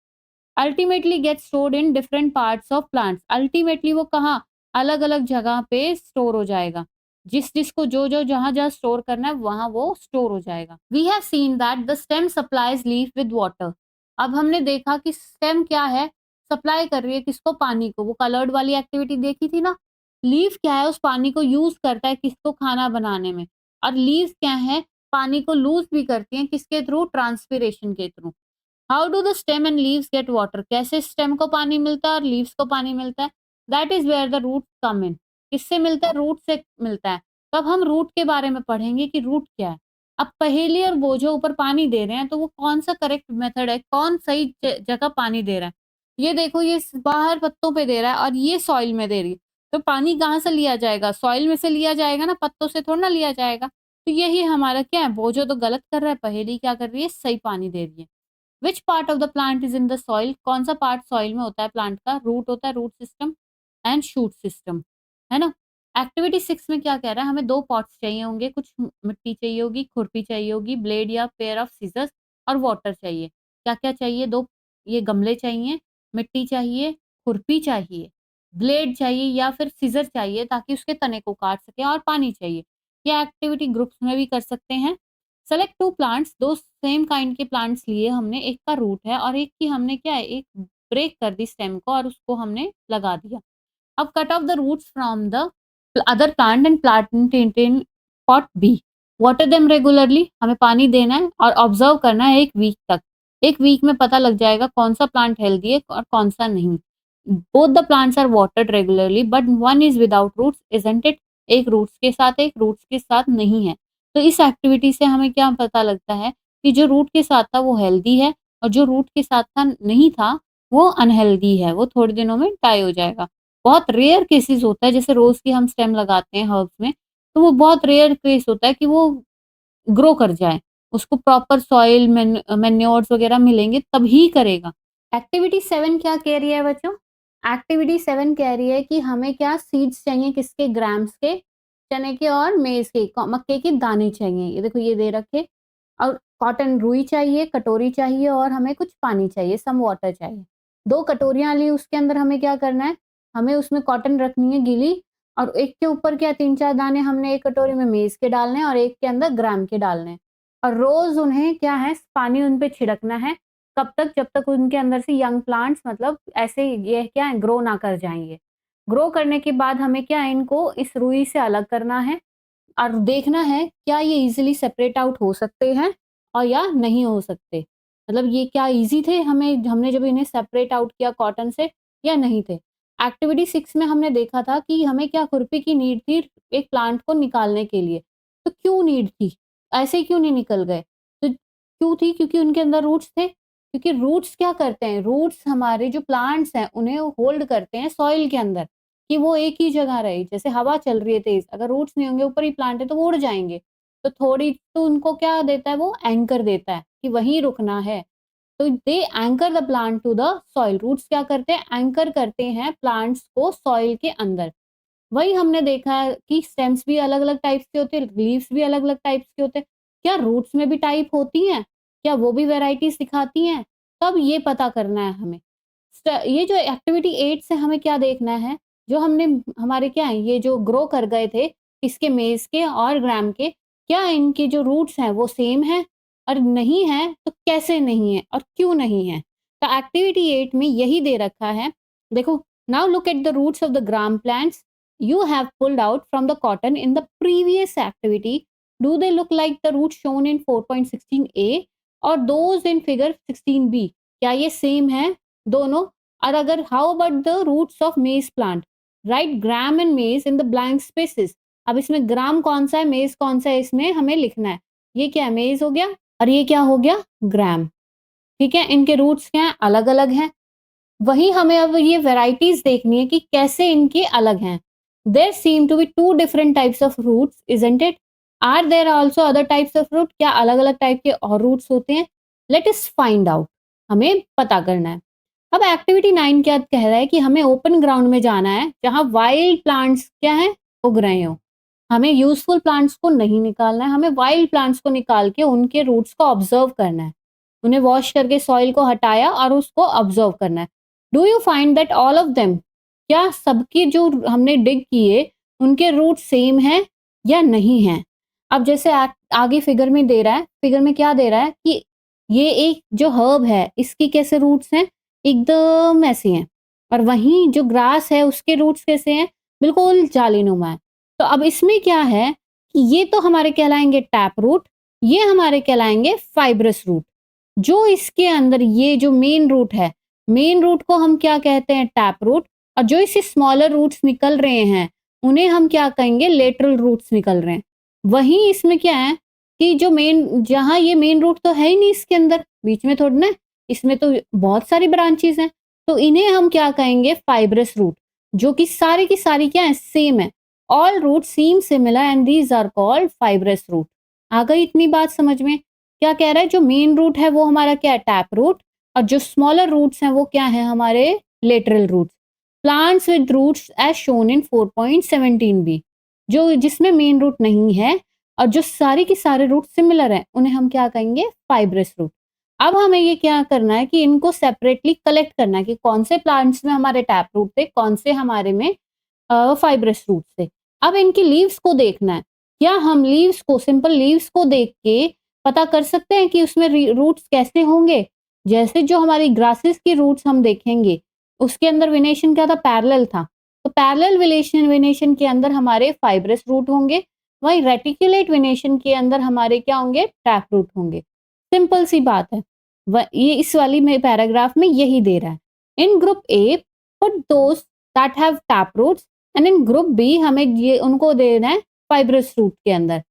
Ultimately get stored in different parts of plants, ultimately वो कहाँ, अलग अलग जगह पे स्टोर हो जाएगा। जिसको जो जो जहां जहां स्टोर करना है वहां वो स्टोर हो जाएगा। We have seen that the stem supplies leaf with water, अब हमने देखा कि स्टेम क्या है, सप्लाई कर रही है किसको, पानी को। वो कलर्ड वाली एक्टिविटी देखी थी ना। लीफ क्या है, उस पानी को यूज करता है किसको, खाना बनाने में। और लीव्स क्या है, पानी को लूज भी करती हैं, किसके थ्रू, ट्रांसपिरेशन के through. How do the stem and leaves get water, कैसे स्टेम को पानी मिलता है और लीव्स को पानी मिलता है। That is where the root come in, किससे मिलता है, रूट से मिलता है। तो अब हम रूट के बारे में पढ़ेंगे कि रूट क्या है। अब पहेली और बोझो ऊपर पानी दे रहे हैं, तो वो कौन सा करेक्ट मेथड है, कौन सही जगह पानी दे रहा है। ये देखो, ये बाहर पत्तों पे दे रहा है और ये सॉइल में दे रही है, तो पानी कहाँ से लिया जाएगा, सॉइल में से लिया जाएगा ना, पत्तों से थोड़ा ना लिया जाएगा। तो यही हमारा क्या है, बोझो तो गलत कर रहा है, पहेली क्या कर रही है, सही पानी दे रही है। Which part of the plant is in the soil, कौन सा पार्ट सॉइल में होता है प्लांट का, रूट होता है, root system and shoot system, है ना। एक्टिविटी 6 में क्या कह रहा है, हमें 2 पॉट्स चाहिए होंगे, कुछ मिट्टी चाहिए होगी, खुरपी चाहिए होगी, ब्लेड या पेयर ऑफ सीजर्स और वाटर चाहिए। क्या क्या चाहिए, 2 ये गमले चाहिए, मिट्टी चाहिए, खुरपी चाहिए, ब्लेड चाहिए या फिर सीजर चाहिए ताकि उसके तने को काट सके, और पानी चाहिए। ये एक्टिविटी ग्रुप्स में भी कर सकते हैं। सेलेक्ट 2 प्लांट्स, 2 सेम काइंड के प्लांट्स लिए हमने, एक का रूट है और एक की हमने क्या है, एक ब्रेक कर दी स्टेम को और उसको हमने लगा दिया। अब cut off the roots from the other plant and plant in pot B, water them regularly, हमें पानी देना है और ऑब्जर्व करना है 1 वीक तक। 1 वीक में पता लग जाएगा कौन सा प्लांट हेल्दी है और कौन सा नहीं। Both the plants are watered regularly but one is without roots isn't it, एक रूट्स के साथ, एक रूट्स के साथ नहीं है। तो इस एक्टिविटी से हमें क्या पता लगता है कि जो रूट के साथ था वो हेल्दी है और जो रूट के साथ था नहीं था वो अनहेल्दी है, वो थोड़े दिनों में डाई हो जाएगा। बहुत रेयर केसेस होता है, जैसे रोज की हम स्टेम लगाते हैं हर्ब्स में, तो वो बहुत रेयर केस होता है कि वो ग्रो कर जाए, उसको प्रॉपर सॉइल मैन्योर्स वगैरह मिलेंगे तभी करेगा। एक्टिविटी 7 क्या कह रही है बच्चों, एक्टिविटी 7 कह रही है कि हमें क्या सीड्स चाहिए, किसके, ग्राम्स के, चने के और मेज के, मक्के के दाने चाहिए। ये देखो ये दे रखे, और कॉटन रुई चाहिए, कटोरी चाहिए और हमें कुछ पानी चाहिए, सम वाटर चाहिए। 2 कटोरियां ली, उसके अंदर हमें क्या करना है, हमें उसमें कॉटन रखनी है गीली, और एक के ऊपर क्या 3-4 दाने हमने एक कटोरी में मेज के डालने हैं और एक के अंदर ग्राम के डालने हैं। और रोज उन्हें क्या है, पानी उन पे छिड़कना है। कब तक, जब तक उनके अंदर से यंग प्लांट्स, मतलब ऐसे ये क्या है, ग्रो ना कर जाएंगे। ग्रो करने के बाद हमें क्या है, इनको इस रुई से अलग करना है और देखना है क्या ये इजीली सेपरेट आउट हो सकते हैं और या नहीं हो सकते। मतलब ये क्या इजी थे, हमने जब इन्हें सेपरेट आउट किया कॉटन से, या नहीं थे। एक्टिविटी 6 में हमने देखा था कि हमें क्या खुरपी की नीड थी एक प्लांट को निकालने के लिए। तो क्यों नीड थी, ऐसे ही क्यों नहीं निकल गए, तो क्यों थी, क्योंकि उनके अंदर रूट्स थे। क्योंकि रूट्स क्या करते हैं, रूट्स हमारे जो प्लांट्स हैं उन्हें होल्ड करते हैं सॉइल के अंदर, कि वो एक ही जगह रहे। जैसे हवा चल रही है तेज, अगर रूट्स नहीं होंगे, ऊपर ही प्लांट है तो वो उड़ जाएंगे। तो थोड़ी तो उनको क्या देता है, वो एंकर देता है कि वहीं रुकना है। तो they anchor the plant to the soil, roots क्या करते हैं, एंकर करते हैं प्लांट्स को सॉइल के अंदर। वही हमने देखा है कि स्टेम्स भी अलग अलग टाइप्स के होते हैं, लीव्स भी अलग अलग टाइप्स के होते हैं। क्या रूट्स में भी टाइप होती हैं, क्या वो भी वेराइटीज दिखाती हैं, तब ये पता करना है हमें। ये जो एक्टिविटी 8 से हमें क्या देखना है, जो हमने हमारे क्या है, ये जो ग्रो कर गए थे इसके, मेज के और ग्राम के, क्या इनके जो रूट्स हैं वो सेम है, और नहीं है तो कैसे नहीं है और क्यों नहीं है। तो एक्टिविटी 8 में यही दे रखा है। देखो, now look at the roots of the gram plants you have pulled out from the cotton in the previous activity. Do they look like the roots shown in 4.16a or those in figure 16b? क्या ये सेम है दोनों। और अगर how about the roots of maize plant? Write gram and maize in the blank spaces. अब इसमें ग्राम कौन सा है, मेज कौन सा है, इसमें हमें लिखना है। ये क्या है, मेज हो गया, और ये क्या हो गया, ग्राम। ठीक है, इनके रूट्स क्या है, अलग अलग हैं। वही हमें अब ये वैरायटीज देखनी है कि कैसे इनके अलग हैं। There seem to be 2 different types of roots, isn't it. Are there also other types of root? क्या अलग-अलग टाइप के और रूट्स होते हैं? Let us find out. हमें पता करना है। अब एक्टिविटी 9 क्या कह रहा है कि हमें ओपन ग्राउंड में जाना है जहाँ वाइल्ड प्लांट्स क्या है? उग रहे हो। हमें यूज़फुल प्लांट्स को नहीं निकालना है, हमें वाइल्ड प्लांट्स को निकाल के उनके रूट्स को ऑब्जर्व करना है। उन्हें वॉश करके सॉइल को हटाया और उसको ऑब्जर्व करना है। Do you find that all of them, क्या सबके जो हमने डिग किए उनके रूट सेम हैं या नहीं हैं? अब जैसे आगे फिगर में दे रहा है, फिगर में क्या दे रहा है कि ये एक जो हर्ब है इसकी कैसे रूट्स हैं? एकदम ऐसे हैं। और वहीं जो ग्रास है उसके रूट्स कैसे हैं? बिल्कुल जालीनुमा है। तो अब इसमें क्या है कि ये तो हमारे कहलाएँगे टैप रूट, ये हमारे कहलाएँगे फाइब्रस रूट। जो इसके अंदर ये जो मेन रूट है, मेन रूट को हम क्या कहते हैं? Tap root. और जो इससे स्मॉलर रूट्स निकल रहे हैं, उन्हें हम क्या कहेंगे? लेटरल रूट्स निकल रहे हैं। वहीं इसमें क्या है कि जो मेन जहाँ ये मेन रूट तो है ही नहीं इसके अंदर, बीच में थोड़ी ना, इसमें तो बहुत सारी ब्रांचेज़ हैं। तो इन्हें हम क्या कहेंगे? फाइब्रस रूट, जो कि सारी की सारी क्या है? सेम है। All roots seem similar and these are called fibrous root. आ गई इतनी बात समझ में? क्या कह रहा है? जो मेन रूट है वो हमारा क्या है? Tap root. और जो स्मॉलर रूट्स हैं वो क्या है? हमारे lateral roots. Plants with roots as shown in 4.17b, जो जिसमें मेन रूट नहीं है और जो सारे के सारे रूट सिमिलर हैं, उन्हें हम क्या कहेंगे? Fibrous root. अब हमें ये क्या करना है कि इनको सेपरेटली कलेक्ट करना है कि कौन से प्लांट्स में हमारे टैप रूट थे, कौन से हमारे में फाइब्रस रूट थे। अब इनकी लीव्स को देखना है। क्या हम लीव्स को, सिंपल लीव्स को देख के पता कर सकते हैं कि उसमें रूट्स कैसे होंगे? जैसे जो हमारी ग्रासेस की रूट्स हम देखेंगे, उसके अंदर वेनेशन क्या था? पैरेलल था। तो पैरेलल वेनेशन के अंदर हमारे फाइब्रस रूट होंगे, वहीं रेटिकुलेट वेनेशन के अंदर हमारे क्या होंगे? टैप रूट होंगे। सिंपल सी बात है। ये इस वाली में पैराग्राफ में यही दे रहा है। In group A put those that have tap roots and in group B हमें ये उनको देना है फाइब्रस रूट के अंदर।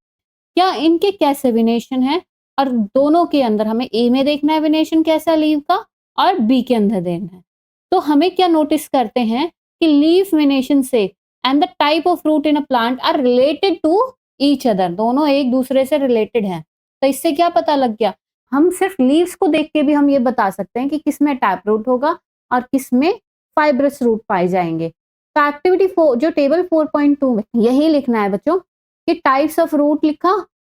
क्या इनके कैसे विनेशन है? और दोनों के अंदर हमें ए में देखना है विनेशन कैसा लीव का, और बी के अंदर देना है। तो हमें क्या नोटिस करते हैं कि लीफ वेनेशन से and the type of root in a plant are related to each other, दोनों एक दूसरे से रिलेटेड हैं। तो इससे क्या पता लग गया? हम सिर्फ लीव्स को देख के भी हम ये बता सकते हैं कि किसमें टैप रूट होगा और किसमें फाइब्रस रूट पाए जाएंगे। तो एक्टिविटी 4 जो टेबल 4.2 में यही लिखना है बच्चों कि टाइप्स ऑफ रूट लिखा,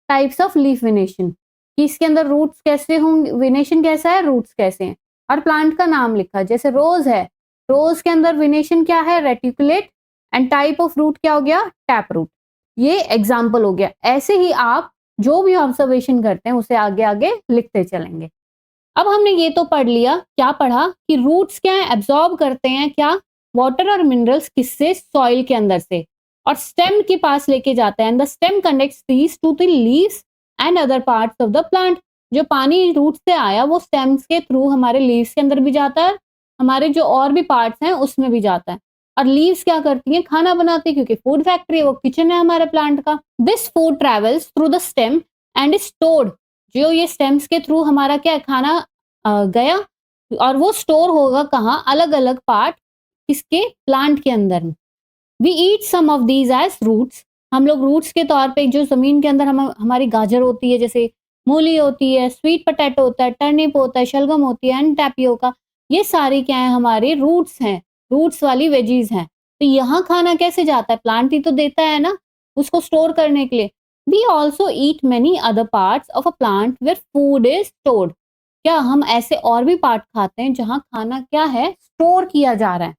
टाइप्स ऑफ लीफ वेनेशन, कि इसके अंदर रूट्स कैसे होंगे, वेनेशन कैसा है, रूट्स कैसे हैं, और प्लांट का नाम लिखा। जैसे रोज है, रोज के अंदर वेनेशन क्या है? Reticulate, and type of root क्या हो गया? Tap root. ये एग्जाम्पल हो गया। ऐसे ही आप जो भी ऑब्जर्वेशन करते हैं उसे आगे आगे लिखते चलेंगे। अब हमने ये तो पढ़ लिया, क्या पढ़ा कि रूट्स क्या है? एब्जॉर्ब करते हैं क्या? वाटर और मिनरल्स किससे? सॉइल के अंदर से, और स्टेम के पास लेके जाते हैं। The stem connects these two the leaves and other parts of the plant. जो पानी रूट से आया वो स्टेम्स के थ्रू हमारे लीव्स के अंदर भी जाता है, हमारे जो और भी पार्ट्स हैं उसमें भी जाता है। और लीव्स क्या करती हैं? खाना बनाती है, क्योंकि फूड फैक्ट्री है, वो किचन है हमारे प्लांट का। This food travels through the stem and is stored. जो ये स्टेम्स के थ्रू हमारा क्या है? खाना गया, और वो स्टोर होगा कहाँ? अलग अलग पार्ट इसके प्लांट के अंदर। We eat some of these as roots. हम लोग रूट्स के तौर पे जो जमीन के अंदर हमारी गाजर होती है, जैसे मूली होती है, स्वीट पोटैटो होता है, टर्निप होता है, शलगम होती है, एंड टैपियोका, ये सारी क्या है? हमारे रूट्स हैं, रूट्स वाली वेजीज हैं। तो यहाँ खाना कैसे जाता है? प्लांट ही तो देता है ना उसको स्टोर करने के लिए। We also eat many other parts of a plant where food is stored. क्या हम ऐसे और भी पार्ट खाते हैं जहाँ खाना क्या है? स्टोर किया जा रहा है।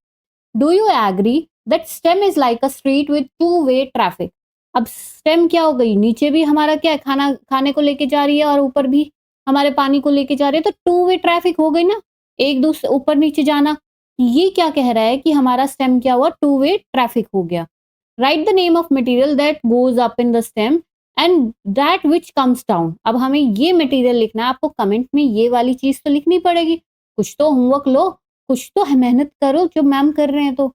Do you agree that stem is like a street with two way traffic? अब स्टेम क्या हो गई? नीचे भी हमारा क्या है? खाना खाने को लेके जा रही है, और ऊपर भी हमारे पानी को लेके जा रही है, तो टू वे ट्रैफिक हो गई ना, एक दूसरे ऊपर नीचे जाना। ये क्या कह रहा है कि हमारा स्टेम क्या हुआ? टू वे ट्रैफिक हो गया। Right the name of material that goes up in the stem and that which comes down. अब हमें ये मटेरियल लिखना है। आपको कमेंट में ये वाली चीज तो लिखनी पड़ेगी। कुछ तो होमवर्क लो, कुछ तो मेहनत करो जो मैम कर रहे हैं। तो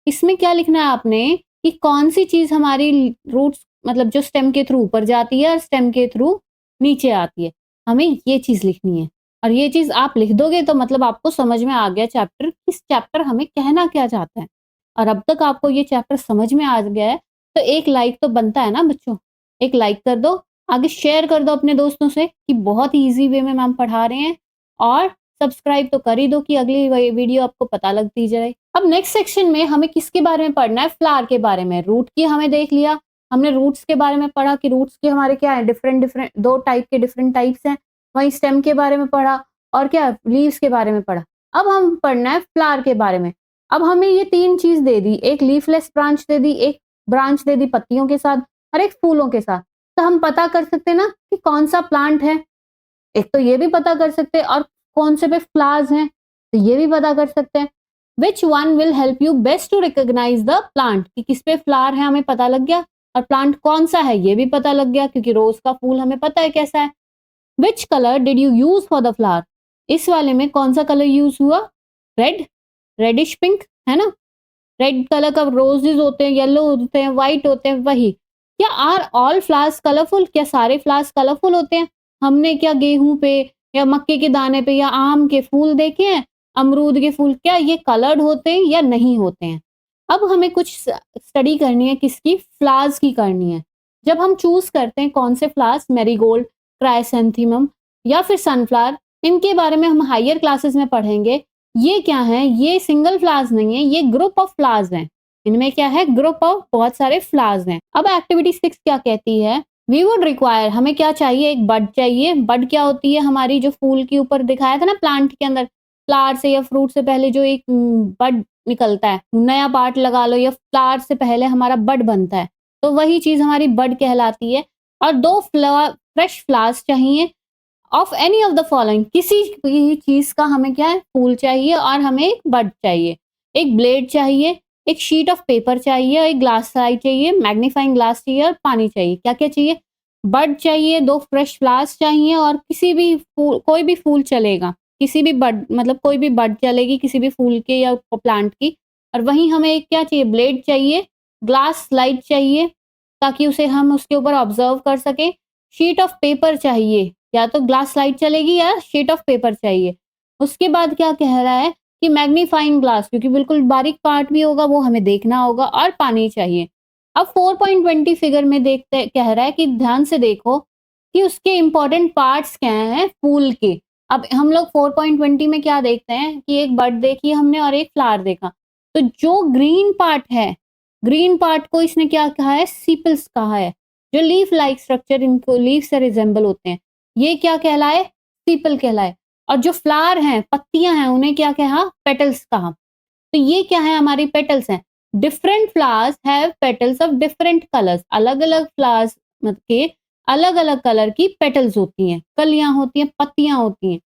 इसमें क्या लिखना है आपने कि कौन सी चीज हमारी रूट्स, मतलब जो स्टेम के थ्रू ऊपर जाती है और स्टेम के थ्रू नीचे आती है, हमें ये चीज लिखनी है। और ये चीज आप लिख दोगे तो मतलब आपको समझ में आ गया चैप्टर, किस चैप्टर हमें कहना क्या चाहता है। और अब तक आपको ये चैप्टर समझ में आ गया है तो एक लाइक तो बनता है ना बच्चों। एक लाइक कर दो, आगे शेयर कर दो अपने दोस्तों से कि बहुत ईज़ी वे में मैम पढ़ा रहे हैं, और सब्सक्राइब तो कर ही दो कि अगली वीडियो आपको पता लगती जाए। अब नेक्स्ट सेक्शन में हमें किसके बारे में पढ़ना है? फ्लावर के बारे में। रूट की हमें देख लिया, हमने रूट्स के बारे में पढ़ा कि रूट्स के हमारे क्या है, डिफरेंट 2 टाइप के डिफरेंट टाइप्स हैं। वहीं स्टेम के बारे में पढ़ा और क्या लीव्स के बारे में पढ़ा। अब हम पढ़ना है फ्लावर के बारे में। अब हमें ये 3 चीज़ दे दी, एक लीफलेस ब्रांच दे दी, एक ब्रांच दे दी पत्तियों के साथ और एक फूलों के साथ। तो हम पता कर सकते हैं ना कि कौन-सा प्लांट है। एक तो ये भी पता कर सकते हैं और कौन से पे फ्लावर्स हैं, तो ये भी पता कर सकते हैं। Which one will help you best to recognise the plant, कि किस पे फ्लावर है हमें पता लग गया, और प्लांट कौन सा है ये भी पता लग गया क्योंकि रोज का फूल हमें पता है कैसा है। Which colour did you use for the flower, इस वाले में कौन सा कलर यूज हुआ? रेड, रेडिश पिंक, है ना। रेड कलर का रोजेज होते हैं, येलो होते हैं, व्हाइट होते हैं, वही। क्या आर ऑल फ्लावर्स कलरफुल, क्या सारे फ्लावर्स कलरफुल होते हैं? हमने क्या गेहूं पे या मक्के के दाने पे या आम के फूल देखे हैं, अमरूद के फूल, क्या ये कलर्ड होते हैं या नहीं होते हैं? अब हमें कुछ स्टडी करनी है, किसकी? फ्लावर्स की करनी है। जब हम चूज करते हैं कौन से फ्लावर्स, मैरीगोल्ड, क्राइसेंथेमम या फिर सनफ्लावर, इनके बारे में हम हायर क्लासेस में पढ़ेंगे। ये क्या है? ये सिंगल फ्लावर्स नहीं है, ये ग्रुप ऑफ फ्लावर्स हैं। इनमें क्या है? ग्रुप ऑफ बहुत सारे फ्लावर्स हैं। अब एक्टिविटी 6 क्या कहती है? वी वुड रिक्वायर, हमें क्या चाहिए? एक बड चाहिए। बड क्या होती है? हमारी जो फूल के ऊपर दिखाया था ना प्लांट के अंदर, फ्लावर से या फ्रूट से पहले जो एक बड निकलता है, नया पार्ट लगा लो, या फ्लावर से पहले हमारा बड बनता है, तो वही चीज हमारी बड कहलाती है। और 2 फ्रेश फ्लावर्स चाहिए of any of the following, किसी भी चीज का हमें क्या है? फूल चाहिए और हमें एक बड चाहिए, एक ब्लेड चाहिए, एक शीट ऑफ पेपर चाहिए, एक ग्लास स्लाइड चाहिए, मैग्नीफाइंग ग्लास चाहिए और पानी चाहिए। क्या क्या चाहिए? बड चाहिए, 2 फ्रेश फ्लावर्स चाहिए और किसी भी फूल, कोई भी फूल चलेगा, किसी भी बड मतलब कोई भी बड चलेगी किसी भी फूल के या प्लांट की। और वहीं हमें एक क्या चाहिए? ब्लेड चाहिए, ग्लास स्लाइड चाहिए ताकि उसे हम उसके ऊपर ऑब्जर्व कर सकें, शीट ऑफ पेपर चाहिए, या तो ग्लास स्लाइड चलेगी या शीट ऑफ पेपर चाहिए। उसके बाद क्या कह रहा है कि मैग्नीफाइंग ग्लास, क्योंकि बिल्कुल बारीक पार्ट भी होगा वो हमें देखना होगा, और पानी चाहिए। अब 4.20 फिगर में देखते कह रहा है कि ध्यान से देखो कि उसके इंपॉर्टेंट पार्ट्स क्या हैं फूल के। अब हम लोग 4.20 में क्या देखते हैं कि एक बड देखी हमने और एक फ्लावर देखा। तो जो ग्रीन पार्ट है, ग्रीन पार्ट को इसने क्या कहा है? सीपल्स कहा है। जो लीफ लाइक स्ट्रक्चर इनको लीफ से रिजेंबल होते हैं, ये क्या कहलाए? सीपल कहलाए। और जो फ्लावर हैं, पत्तियां हैं, उन्हें क्या कहा? पेटल्स कहा। तो ये क्या है? हमारी पेटल्स हैं। Different flowers have petals of different colours, अलग अलग फ्लावर्स के अलग अलग कलर की पेटल्स होती हैं, कलियां होती हैं, पत्तियां होती हैं।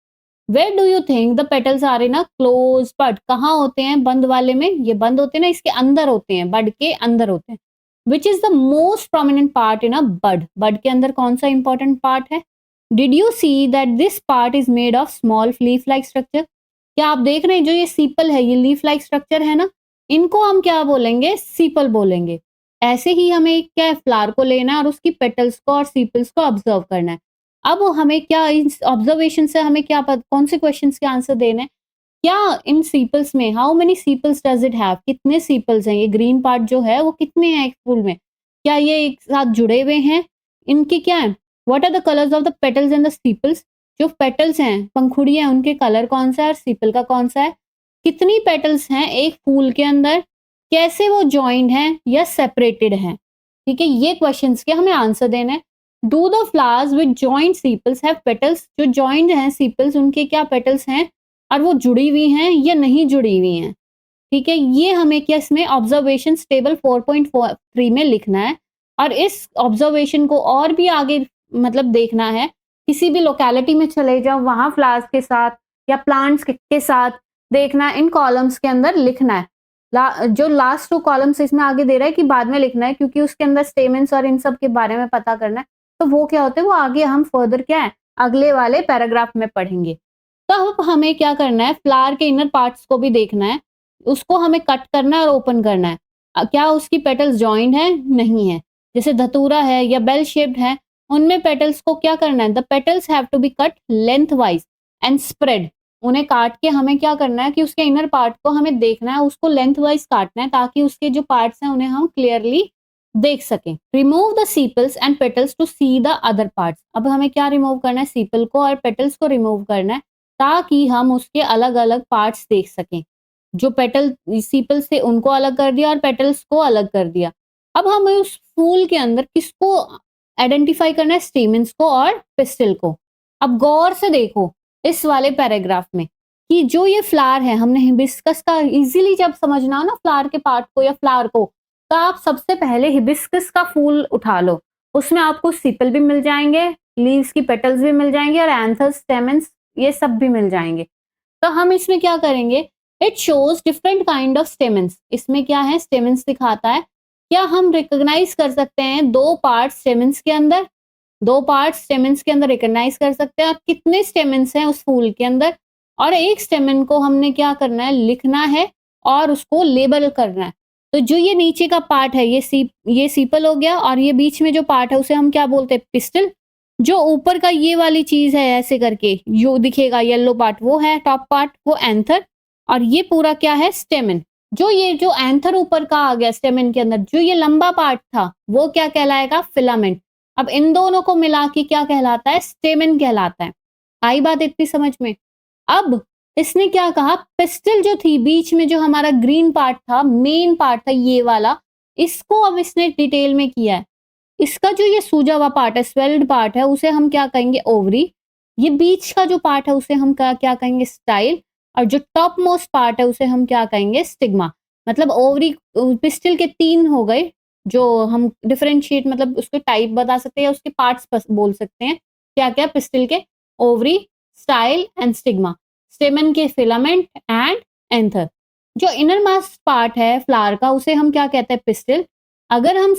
Where do you think the petals are in a close bud, कहाँ होते हैं? बंद वाले में। ये बंद होते हैं ना, इसके अंदर होते हैं, बड के अंदर होते हैं। Which is the most prominent part in a bud, bud के अंदर कौन सा इंपॉर्टेंट पार्ट है? Did you see that this part is made of small leaf like structure, क्या आप देख रहे हैं जो ये सीपल है, ये लीफ लाइक स्ट्रक्चर है ना, इनको हम क्या बोलेंगे? सीपल बोलेंगे। ऐसे ही हमें क्या है? फ्लावर को लेना है और उसकी पेटल्स को और सीपल्स को ऑब्जर्व करना है। अब हमें क्या इस ऑब्जर्वेशन से हमें क्या कौन से क्वेश्चंस के आंसर देने हैं? क्या इन सीपल्स में how many sepals does it have, कितने सीपल्स हैं? ये ग्रीन पार्ट जो है वो कितने हैं एक फूल में? क्या ये एक साथ जुड़े हुए हैं? इनके क्या है? What are the colours of the petals and the sepals, जो पेटल्स हैं, पंखुड़ियां हैं, उनके कलर कौन सा है और सीपल का कौन सा है? कितनी पेटल्स हैं एक फूल के अंदर? कैसे वो जॉइंड हैं या सेपरेटेड हैं? ठीक है, ये क्वेश्चंस के हमें आंसर देने हैं। Do the flowers with joint sepals have petals, जो जॉइंट हैं सीपल्स उनके क्या पेटल्स हैं और वो जुड़ी हुई हैं या नहीं जुड़ी हुई हैं? ठीक है, ये हमें क्या इसमें ऑब्जर्वेशन टेबल 4.3 में लिखना है। और इस ऑब्जर्वेशन को और भी आगे मतलब देखना है, किसी भी लोकेलिटी में चले जाओ, वहां फ्लावर्स के साथ या प्लांट्स के साथ देखना, इन कॉलम्स के अंदर लिखना है। जो लास्ट 2 कॉलम्स इसमें आगे दे रहा है कि बाद में लिखना है, क्योंकि उसके अंदर स्टेमेंस और इन सब के बारे में पता करना है। तो वो क्या होते हैं, वो आगे हम फर्दर क्या है अगले वाले पैराग्राफ में पढ़ेंगे। तो अब हमें क्या करना है? फ्लावर के इनर पार्ट्स को भी देखना है, उसको हमें कट करना है और ओपन करना है। क्या उसकी पेटल्स जॉइंट है? नहीं है। जैसे धतूरा है या बेल शेप्ड है, उनमें पेटल्स को क्या करना है? The petals have to be cut length wise and spread. उन्हें काट के हमें क्या करना है कि उसके इनर पार्ट को हमें देखना है, उसको लेंथ वाइज काटना है ताकि उसके जो पार्ट्स हैं उन्हें हम क्लियरली देख सकें। Remove the sepals and petals to see the other parts. अब हमें क्या रिमूव करना है? सीपल को और पेटल्स को रिमूव करना है ताकि हम उसके अलग अलग पार्ट्स देख सकें। जो पेटल सीपल से उनको अलग कर दिया और पेटल्स को अलग कर दिया। अब हमें उस फूल के अंदर किसको आइडेंटिफाई करना है? स्टेमन्स को और पिस्टिल को। अब गौर से देखो इस वाले पैराग्राफ में कि जो ये फ्लावर है, हमने हिबिस्कस का इजीली जब समझना हो ना फ्लावर के पार्ट को या फ्लावर को, तो आप सबसे पहले हिबिस्कस का फूल उठा लो। उसमें आपको सीपल भी मिल जाएंगे, लीव्स की पेटल्स भी मिल जाएंगे और एंथर्स, स्टेमन्स, ये सब भी मिल जाएंगे। तो हम इसमें क्या करेंगे? It shows different kind of stamens. इसमें क्या है? स्टेमन्स दिखाता है। क्या हम रिकॉग्नाइज कर सकते हैं दो पार्ट स्टेमन्स के अंदर? दो पार्ट स्टेमन्स के अंदर रिकॉग्नाइज कर सकते हैं। और कितने स्टेमन्स हैं उस फूल के अंदर? और एक स्टेमन को हमने क्या करना है? लिखना है और उसको लेबल करना है। तो जो ये नीचे का पार्ट है ये सीपल हो गया और ये बीच में जो पार्ट है उसे हम क्या बोलते हैं? पिस्टल। जो ऊपर का ये वाली चीज है ऐसे करके जो दिखेगा येलो पार्ट, वो है टॉप पार्ट, वो एंथर। और ये पूरा क्या है? स्टेमन। जो एंथर ऊपर का आ गया स्टेमन के अंदर, जो ये लंबा पार्ट था वो क्या कहलाएगा? फिलामेंट। अब इन दोनों को मिला के क्या कहलाता है? स्टेमन कहलाता है। आई बात इतनी समझ में? अब इसने क्या कहा? पिस्टल जो थी बीच में, जो हमारा ग्रीन पार्ट था, मेन पार्ट था ये वाला, इसको अब इसने डिटेल में किया है। इसका जो ये सूजा हुआ पार्ट है, स्वेल्ड पार्ट है, उसे हम क्या कहेंगे? ओवरी। ये बीच का जो पार्ट है उसे हम क्या कहेंगे? स्टाइल। और जो टॉप मोस्ट पार्ट है उसे हम क्या कहेंगे? स्टिग्मा। मतलब ओवरी पिस्टल के 3 हो गए जो हम डिफरेंशिएट, मतलब उसके टाइप बता सकते हैं या उसके पार्ट्स बोल सकते हैं। क्या क्या? पिस्टल के ओवरी, स्टाइल एंड स्टिग्मा। स्टेमन के फिलामेंट एंड एंथर। जो इनर मास्ट पार्ट है फ्लावर का उसे हम क्या कहते हैं? पिस्टल। अगर हम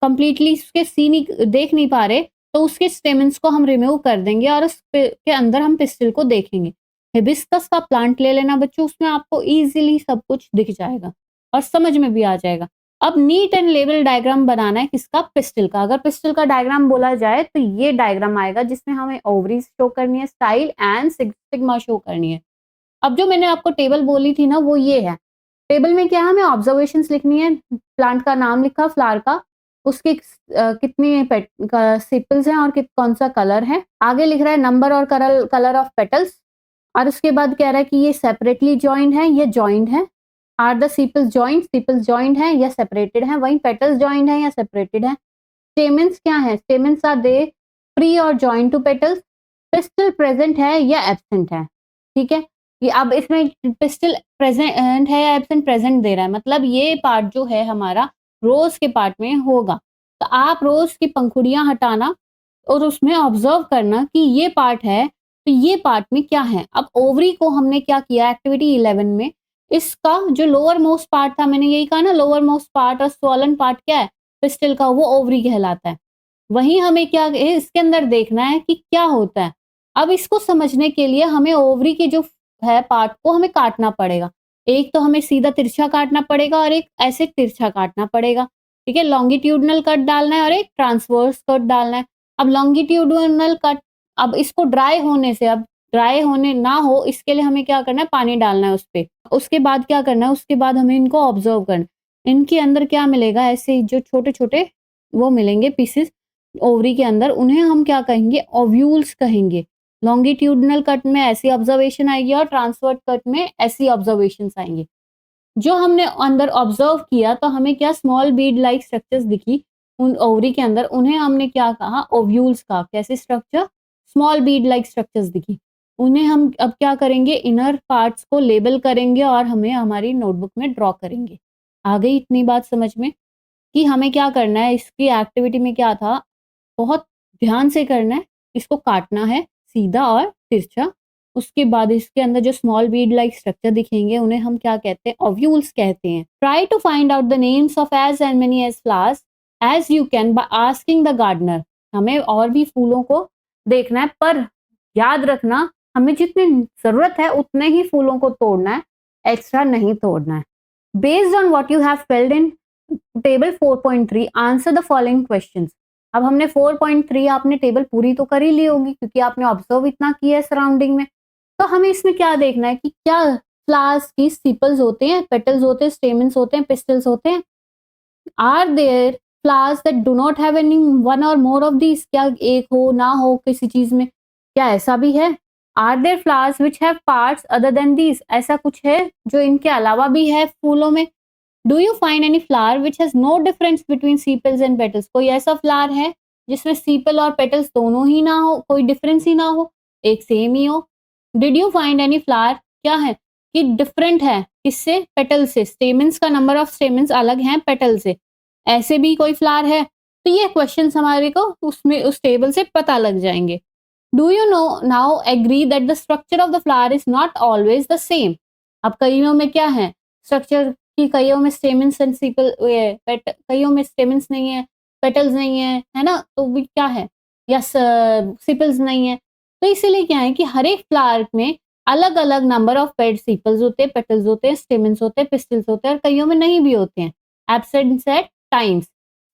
कंप्लीटली उसके देख नहीं पा रहे तो उसके स्टेमन्स को हम रिमूव कर देंगे और के अंदर हम पिस्टल को देखेंगे। हिबिस्कस का प्लांट ले लेना बच्चों, उसमें आपको इजीली सब कुछ दिख जाएगा और समझ में भी आ जाएगा। अब नीट एंड लेवल डायग्राम बनाना है किसका? पिस्टल का। अगर पिस्टल का डायग्राम बोला जाए तो ये डायग्राम आएगा जिसमें हमें ओवरीज शो करनी है, स्टाइल एंड सिग्मा शो करनी है। अब जो मैंने आपको टेबल बोली थी ना वो ये है। टेबल में क्या है? हमें ऑब्जर्वेशंस लिखनी है। प्लांट का नाम लिखा, फ्लावर का, उसके कितने सेपल्स हैं और कौन सा कलर है। आगे लिख रहा है नंबर और कलर ऑफ पेटल्स। और उसके बाद कह रहा है कि ये सेपरेटली जॉइंड है, ये जॉइंड है। Are the sepals joint? Sepals joined है या सेपरेटेड है? वहीं पेटल्स जॉइंड है या सेपरेटेड है? स्टेमन्स क्या है? स्टेमन्स आर दे फ्री और joint to petals? Pistil present है या एब्सेंट है? ठीक है, ये अब इसमें पिस्टल प्रेजेंट है या एब्सेंट? प्रेजेंट दे रहा है, मतलब ये पार्ट जो है हमारा रोज के पार्ट में होगा। तो आप रोज की पंखुड़ियां हटाना और उसमें ऑब्जर्व करना कि ये पार्ट है तो ये पार्ट में क्या है। अब ओवरी को हमने क्या किया एक्टिविटी 11 में, इसका जो लोअर मोस्ट पार्ट था, मैंने यही कहा ना लोअर मोस्ट पार्ट और स्वॉलन पार्ट क्या है पिस्टल का, वो ओवरी कहलाता है। वहीं हमें क्या इसके अंदर देखना है कि क्या होता है। अब इसको समझने के लिए हमें ओवरी के जो है पार्ट को हमें काटना पड़ेगा। एक तो हमें सीधा तिरछा काटना पड़ेगा और एक ऐसे तिरछा काटना पड़ेगा। ठीक है, लॉन्गिट्यूडनल कट डालना है और एक ट्रांसवर्स कट डालना है। अब लॉन्गिट्यूडनल कट, अब इसको ड्राई होने से, अब ड्राई होने ना हो इसके लिए हमें क्या करना है? पानी डालना है उस पे। उसके बाद क्या करना है? उसके बाद हमें इनको ऑब्जर्व करना है। इनके अंदर क्या मिलेगा? ऐसे जो छोटे छोटे वो मिलेंगे पीसेस ओवरी के अंदर, उन्हें हम क्या कहेंगे? ओव्यूल्स कहेंगे। लॉन्गिट्यूडनल कट में ऐसी ऑब्जर्वेशन आएगी और ट्रांसवर्स कट में ऐसी ऑब्जर्वेशंस आएंगी। जो हमने अंदर ऑब्जर्व किया तो हमें क्या स्मॉल बीड लाइक स्ट्रक्चर्स दिखी उन ओवरी के अंदर, उन्हें हमने क्या कहा? ओव्यूल्स का। कैसे structure? Small Beed like structures दिखी। उन्हें हम अब क्या करेंगे? इनर पार्ट्स को लेबल करेंगे और हमें हमारी नोटबुक में ड्रॉ करेंगे। आ गई इतनी बात समझ में कि हमें क्या करना है? इसकी एक्टिविटी में क्या था, बहुत ध्यान से करना है। इसको काटना है सीधा और तिरछा। उसके बाद इसके अंदर जो स्मॉल बीड लाइक स्ट्रक्चर दिखेंगे उन्हें हम क्या कहते हैं? ओव्यूल्स कहते हैं। Try to find out the names of as and many as flowers as you can by asking the gardener. हमें और भी फूलों को देखना है, पर याद रखना हमें जितनी जरूरत है उतने ही फूलों को तोड़ना है, एक्स्ट्रा नहीं तोड़ना है। Based on what you have filled in table 4.3 answer the following questions. अब हमने 4.3 आपने टेबल पूरी तो कर ही ली होगी क्योंकि आपने ऑब्जर्व इतना किया है सराउंडिंग में। तो हमें इसमें क्या देखना है कि क्या फ्लावर्स की सीपल्स होते हैं, पेटल्स होते हैं, स्टेमन्स होते हैं, पिस्टल्स होते हैं। Are there flowers that do not have any one or more of these, क्या एक हो ना हो किसी चीज में, क्या ऐसा भी है? Are there flowers which have parts other than these, ऐसा कुछ है जो इनके अलावा भी है फूलों में? Do you find any flower which has no difference between sepals and petals, कोई ऐसा फ्लावर है जिसमें सीपल और पेटल्स दोनों ही ना हो, कोई डिफरेंस ही ना हो, एक सेम ही हो? Did you find any flower, क्या है कि डिफरेंट है किससे? पेटल से, स्टेमन्स का नंबर ऑफ स्टेमन्स अलग हैं पेटल से, ऐसे भी कोई फ्लावर है? तो ये क्वेश्चन हमारे को उसमें उस टेबल से पता लग जाएंगे। Do you know now agree that the structure of the flower is not always the same, अब कईयों में क्या है स्ट्रक्चर की, कईयों में स्टेमन्स एंड सीपल, कईयों में स्टेमन्स नहीं है, पेटल्स नहीं है ना, तो भी क्या है, या सीपल्स नहीं है। तो इसीलिए क्या है कि हर एक फ्लावर में अलग अलग नंबर ऑफ पेड सीपल्स होते हैं, पेटल्स होते हैं, स्टेमन्स होते हैं, पिस्टल्स होते हैं, और कईयों में नहीं भी होते हैं, absent at times,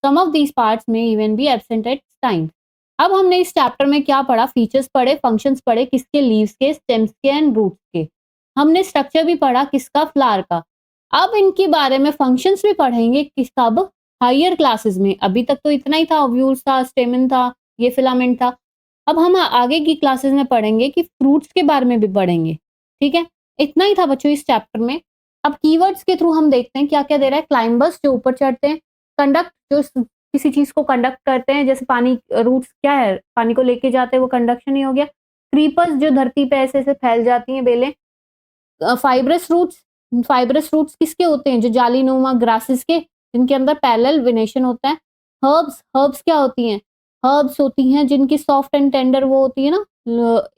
some of these parts may even be absent at times. अब हमने इस चैप्टर में क्या पढ़ा? फीचर्स पढ़े, फंक्शंस पढ़े, किसके? लीव्स के, स्टेम्स के एंड रूट्स के। हमने स्ट्रक्चर भी पढ़ा किसका? फ्लावर का। अब इनके बारे में फंक्शंस भी पढ़ेंगे किस कब? हायर क्लासेस में। अभी तक तो इतना ही था, ओव्यूल्स था, स्टेमन था, ये फिलामेंट था। अब हम आगे की क्लासेस में पढ़ेंगे कि फ्रूट्स के बारे में भी पढ़ेंगे, ठीक है? इतना ही था बच्चों इस चैप्टर में। अब कीवर्ड्स के थ्रू हम देखते हैं क्या क्या दे रहा है। क्लाइंबर्स जो ऊपर चढ़ते हैं, कंडक्ट जो किसी चीज को कंडक्ट करते हैं, जैसे पानी, रूट्स क्या है, पानी को लेके जाते हैं, वो कंडक्शन ही हो गया। क्रीपर्स जो धरती पे ऐसे ऐसे फैल जाती हैं बेलें। फाइब्रस रूट्स, फाइब्रस रूट्स किसके होते हैं? जो जालीनुमा ग्रासेस के, जिनके अंदर पैरेलल वेनेशन होता है। हर्ब्स, हर्ब्स क्या होती हैं? हर्ब्स होती हैं जिनकी सॉफ्ट एंड टेंडर वो होती है ना,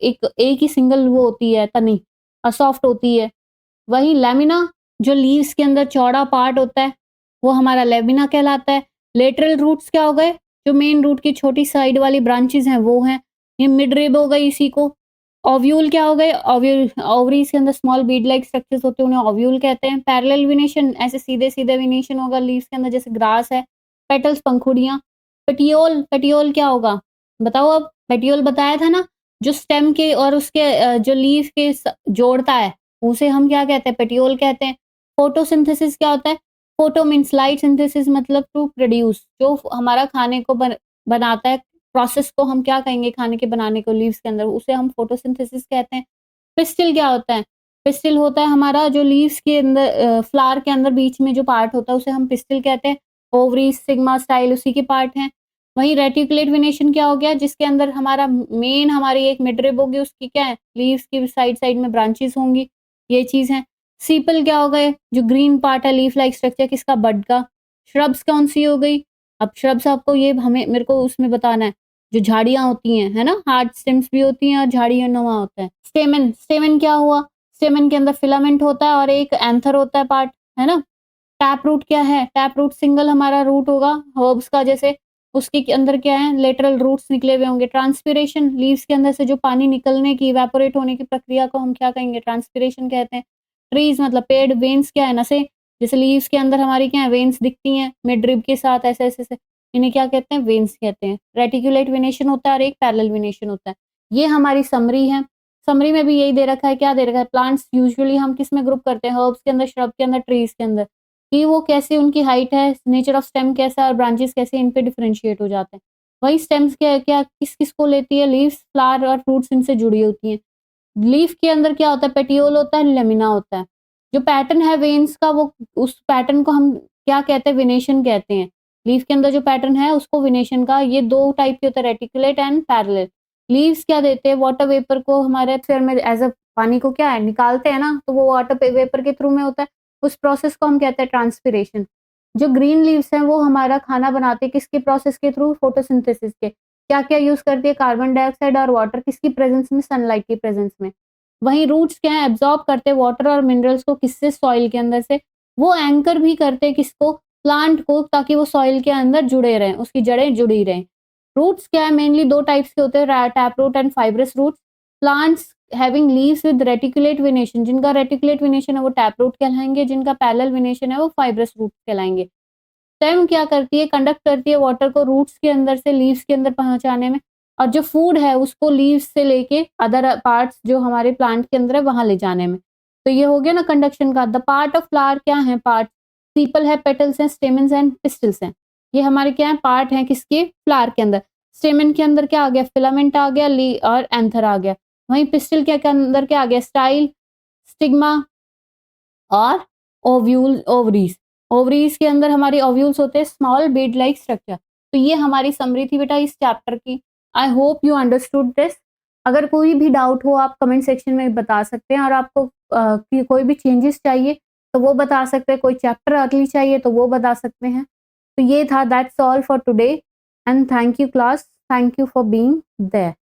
एक एक ही सिंगल वो होती है तनी, सॉफ्ट होती है। वही लेमिना, जो लीव्स के अंदर चौड़ा पार्ट होता है, वो हमारा लेमिना कहलाता है। लेटरल रूट्स क्या हो गए? जो मेन रूट की छोटी साइड वाली ब्रांचेस हैं वो हैं। ये मिड रिब हो गई इसी को। ओव्यूल क्या हो गए? ओव्यूल, ओवरीज के अंदर स्मॉल बीड लाइक स्ट्रक्चर्स होते हैं, उन्हें ओव्यूल कहते हैं। पैरेलल विनेशन, ऐसे सीधे सीधे विनेशन होगा लीव्स के अंदर, जैसे ग्रास है। पेटल्स, पंखुड़ियां। पेटियोल, पेटियोल क्या होगा बताओ? अब पेटियोल बताया था ना, जो स्टेम के और उसके जो लीफ के जोड़ता है, उसे हम क्या कहते हैं? पेटियोल कहते हैं। फोटोसिंथेसिस क्या होता है? फोटो मीन्स लाइट, सिंथेसिस मतलब टू प्रोड्यूस, जो हमारा खाने को बनाता है, प्रोसेस को हम क्या कहेंगे खाने के बनाने को लीव्स के अंदर, उसे हम फोटोसिंथेसिस कहते हैं। पिस्टिल क्या होता है? पिस्टिल होता है हमारा जो लीव्स के अंदर, फ्लावर के अंदर बीच में जो पार्ट होता है, उसे हम पिस्टिल कहते हैं। ओवरी, सिग्मा स्टाइल उसी के पार्ट हैं। वहीं रेटिकुलेट वेनेशन क्या हो गया? जिसके अंदर हमारा मेन, हमारी एक मिडरिब होगी, उसकी क्या है? लीव्स की साइड साइड में ब्रांचेस होंगी, ये चीज है। सीपल क्या हो गए? जो ग्रीन पार्ट है, लीफ लाइक स्ट्रक्चर किसका? बड का। श्रब्स कौन सी हो गई? अब श्रब्स आपको ये हमें मेरे को उसमें बताना है, जो झाड़ियां होती हैं, है ना, हार्ड स्टेम्स भी होती हैं और झाड़ियां नुमा होता है। स्टेमन, स्टेमन क्या हुआ? स्टेमन के अंदर फिलामेंट होता है और एक एंथर होता है पार्ट, है ना। टैप रूट क्या है? टैप रूट सिंगल हमारा रूट होगा हर्ब्स का, जैसे उसके अंदर क्या है? लेटरल रूट्स निकले हुए होंगे। ट्रांसपिरेशन, लीव्स के अंदर से जो पानी निकलने की, इवेपोरेट होने की प्रक्रिया को हम क्या कहेंगे? ट्रांसपिरेशन कहते हैं। ट्रीज मतलब पेड़। वेन्स क्या है? नसें, जैसे लीव्स के अंदर हमारी क्या है? वेन्स दिखती हैं मिड रिब के साथ, ऐसे ऐसे ऐसे, इन्हें क्या कहते हैं? वेन्स कहते हैं। रेटिकुलेट वेनेशन होता है और एक पैरेलल वेनेशन होता है। ये हमारी समरी है। समरी में भी यही दे रखा है। क्या दे रखा है? प्लांट्स यूजुअली हम किस में ग्रुप करते हैं? हर्ब्स के अंदर, श्रब के अंदर, ट्रीज के अंदर, कि वो कैसे उनकी हाइट है, नेचर ऑफ स्टेम कैसा है और ब्रांचेस कैसे इन पे डिफरेंशिएट हो जाते हैं। वही स्टेम्स क्या क्या किस किस को लेती है? लीव्स, फ्लावर और फ्रूट्स इनसे जुड़ी होती हैं। लीफ के अंदर क्या होता है? पेटियोल होता है, लेमिना होता है। जो पैटर्न है वेन्स का, वो उस पैटर्न को हम क्या कहते हैं? विनेशन कहते हैं। लीफ के अंदर जो पैटर्न है उसको विनेशन का। ये दो टाइप के होते हैं, रेटिकुलेट एंड पैरेलल। लीव्स क्या देते हैं? वाटर वेपर को हमारे एटमॉस्फेयर में एज अ पानी को क्या है निकालते हैं ना, तो वो वाटर वेपर के थ्रू में होता है। उस प्रोसेस को हम कहते हैं ट्रांसपिरेशन। जो ग्रीन लीव्स हैं वो हमारा खाना बनाते हैं किसके प्रोसेस के थ्रू? फोटोसिंथेसिस के। क्या क्या यूज करती है? कार्बन डाइऑक्साइड और वाटर, किसकी प्रेजेंस में? सनलाइट की प्रेजेंस में। वहीं रूट्स क्या है? एब्जॉर्ब करते हैं वाटर और मिनरल्स को, किससे? सॉइल के अंदर से। वो एंकर भी करते हैं किसको? प्लांट को, ताकि वो सॉइल के अंदर जुड़े रहें, उसकी जड़ें जुड़ी रहें। रूट्स क्या है? मेनली दो टाइप्स के होते हैं, tap root and fibrous roots. Plants having leaves with reticulate venation, जिनका रेटिकुलेट वेनेशन है वो टैप रूट कहलाएंगे, जिनका पैरेलल वेनेशन है वो फाइब्रस रूट कहलाएंगे। स्टेम क्या करती है? कंडक्ट करती है वाटर को रूट्स के अंदर से लीव्स के अंदर पहुंचाने में, और जो फूड है उसको लीव्स से लेके अदर पार्ट्स जो हमारे प्लांट के अंदर है वहां ले जाने में। तो ये हो गया ना कंडक्शन का। द पार्ट ऑफ फ्लावर क्या है? पार्ट सीपल है, पेटल्स हैं, स्टेमन्स एंड पिस्टल्स हैं। ये हमारे क्या है, पार्ट हैं किसके, फ्लावर के अंदर। स्टेमन के अंदर क्या आ गया, फिलामेंट आ गया, ली और एंथर आ गया। वहीं पिस्टिल के अंदर क्या आ गया, स्टाइल, स्टिग्मा और ओव्यूल, ओवरीज। ओवरीज के अंदर हमारे ओव्यूल्स होते हैं, स्मॉल बीड लाइक स्ट्रक्चर। तो ये हमारी समरी थी बेटा इस चैप्टर की। I hope you understood this. अगर कोई भी डाउट हो आप कमेंट सेक्शन में बता सकते हैं, और आपको कोई भी चेंजेस चाहिए तो वो बता सकते हैं, कोई चैप्टर अगली चाहिए तो वो बता सकते हैं। तो ये था, that's all for today and thank you class, thank you for being there.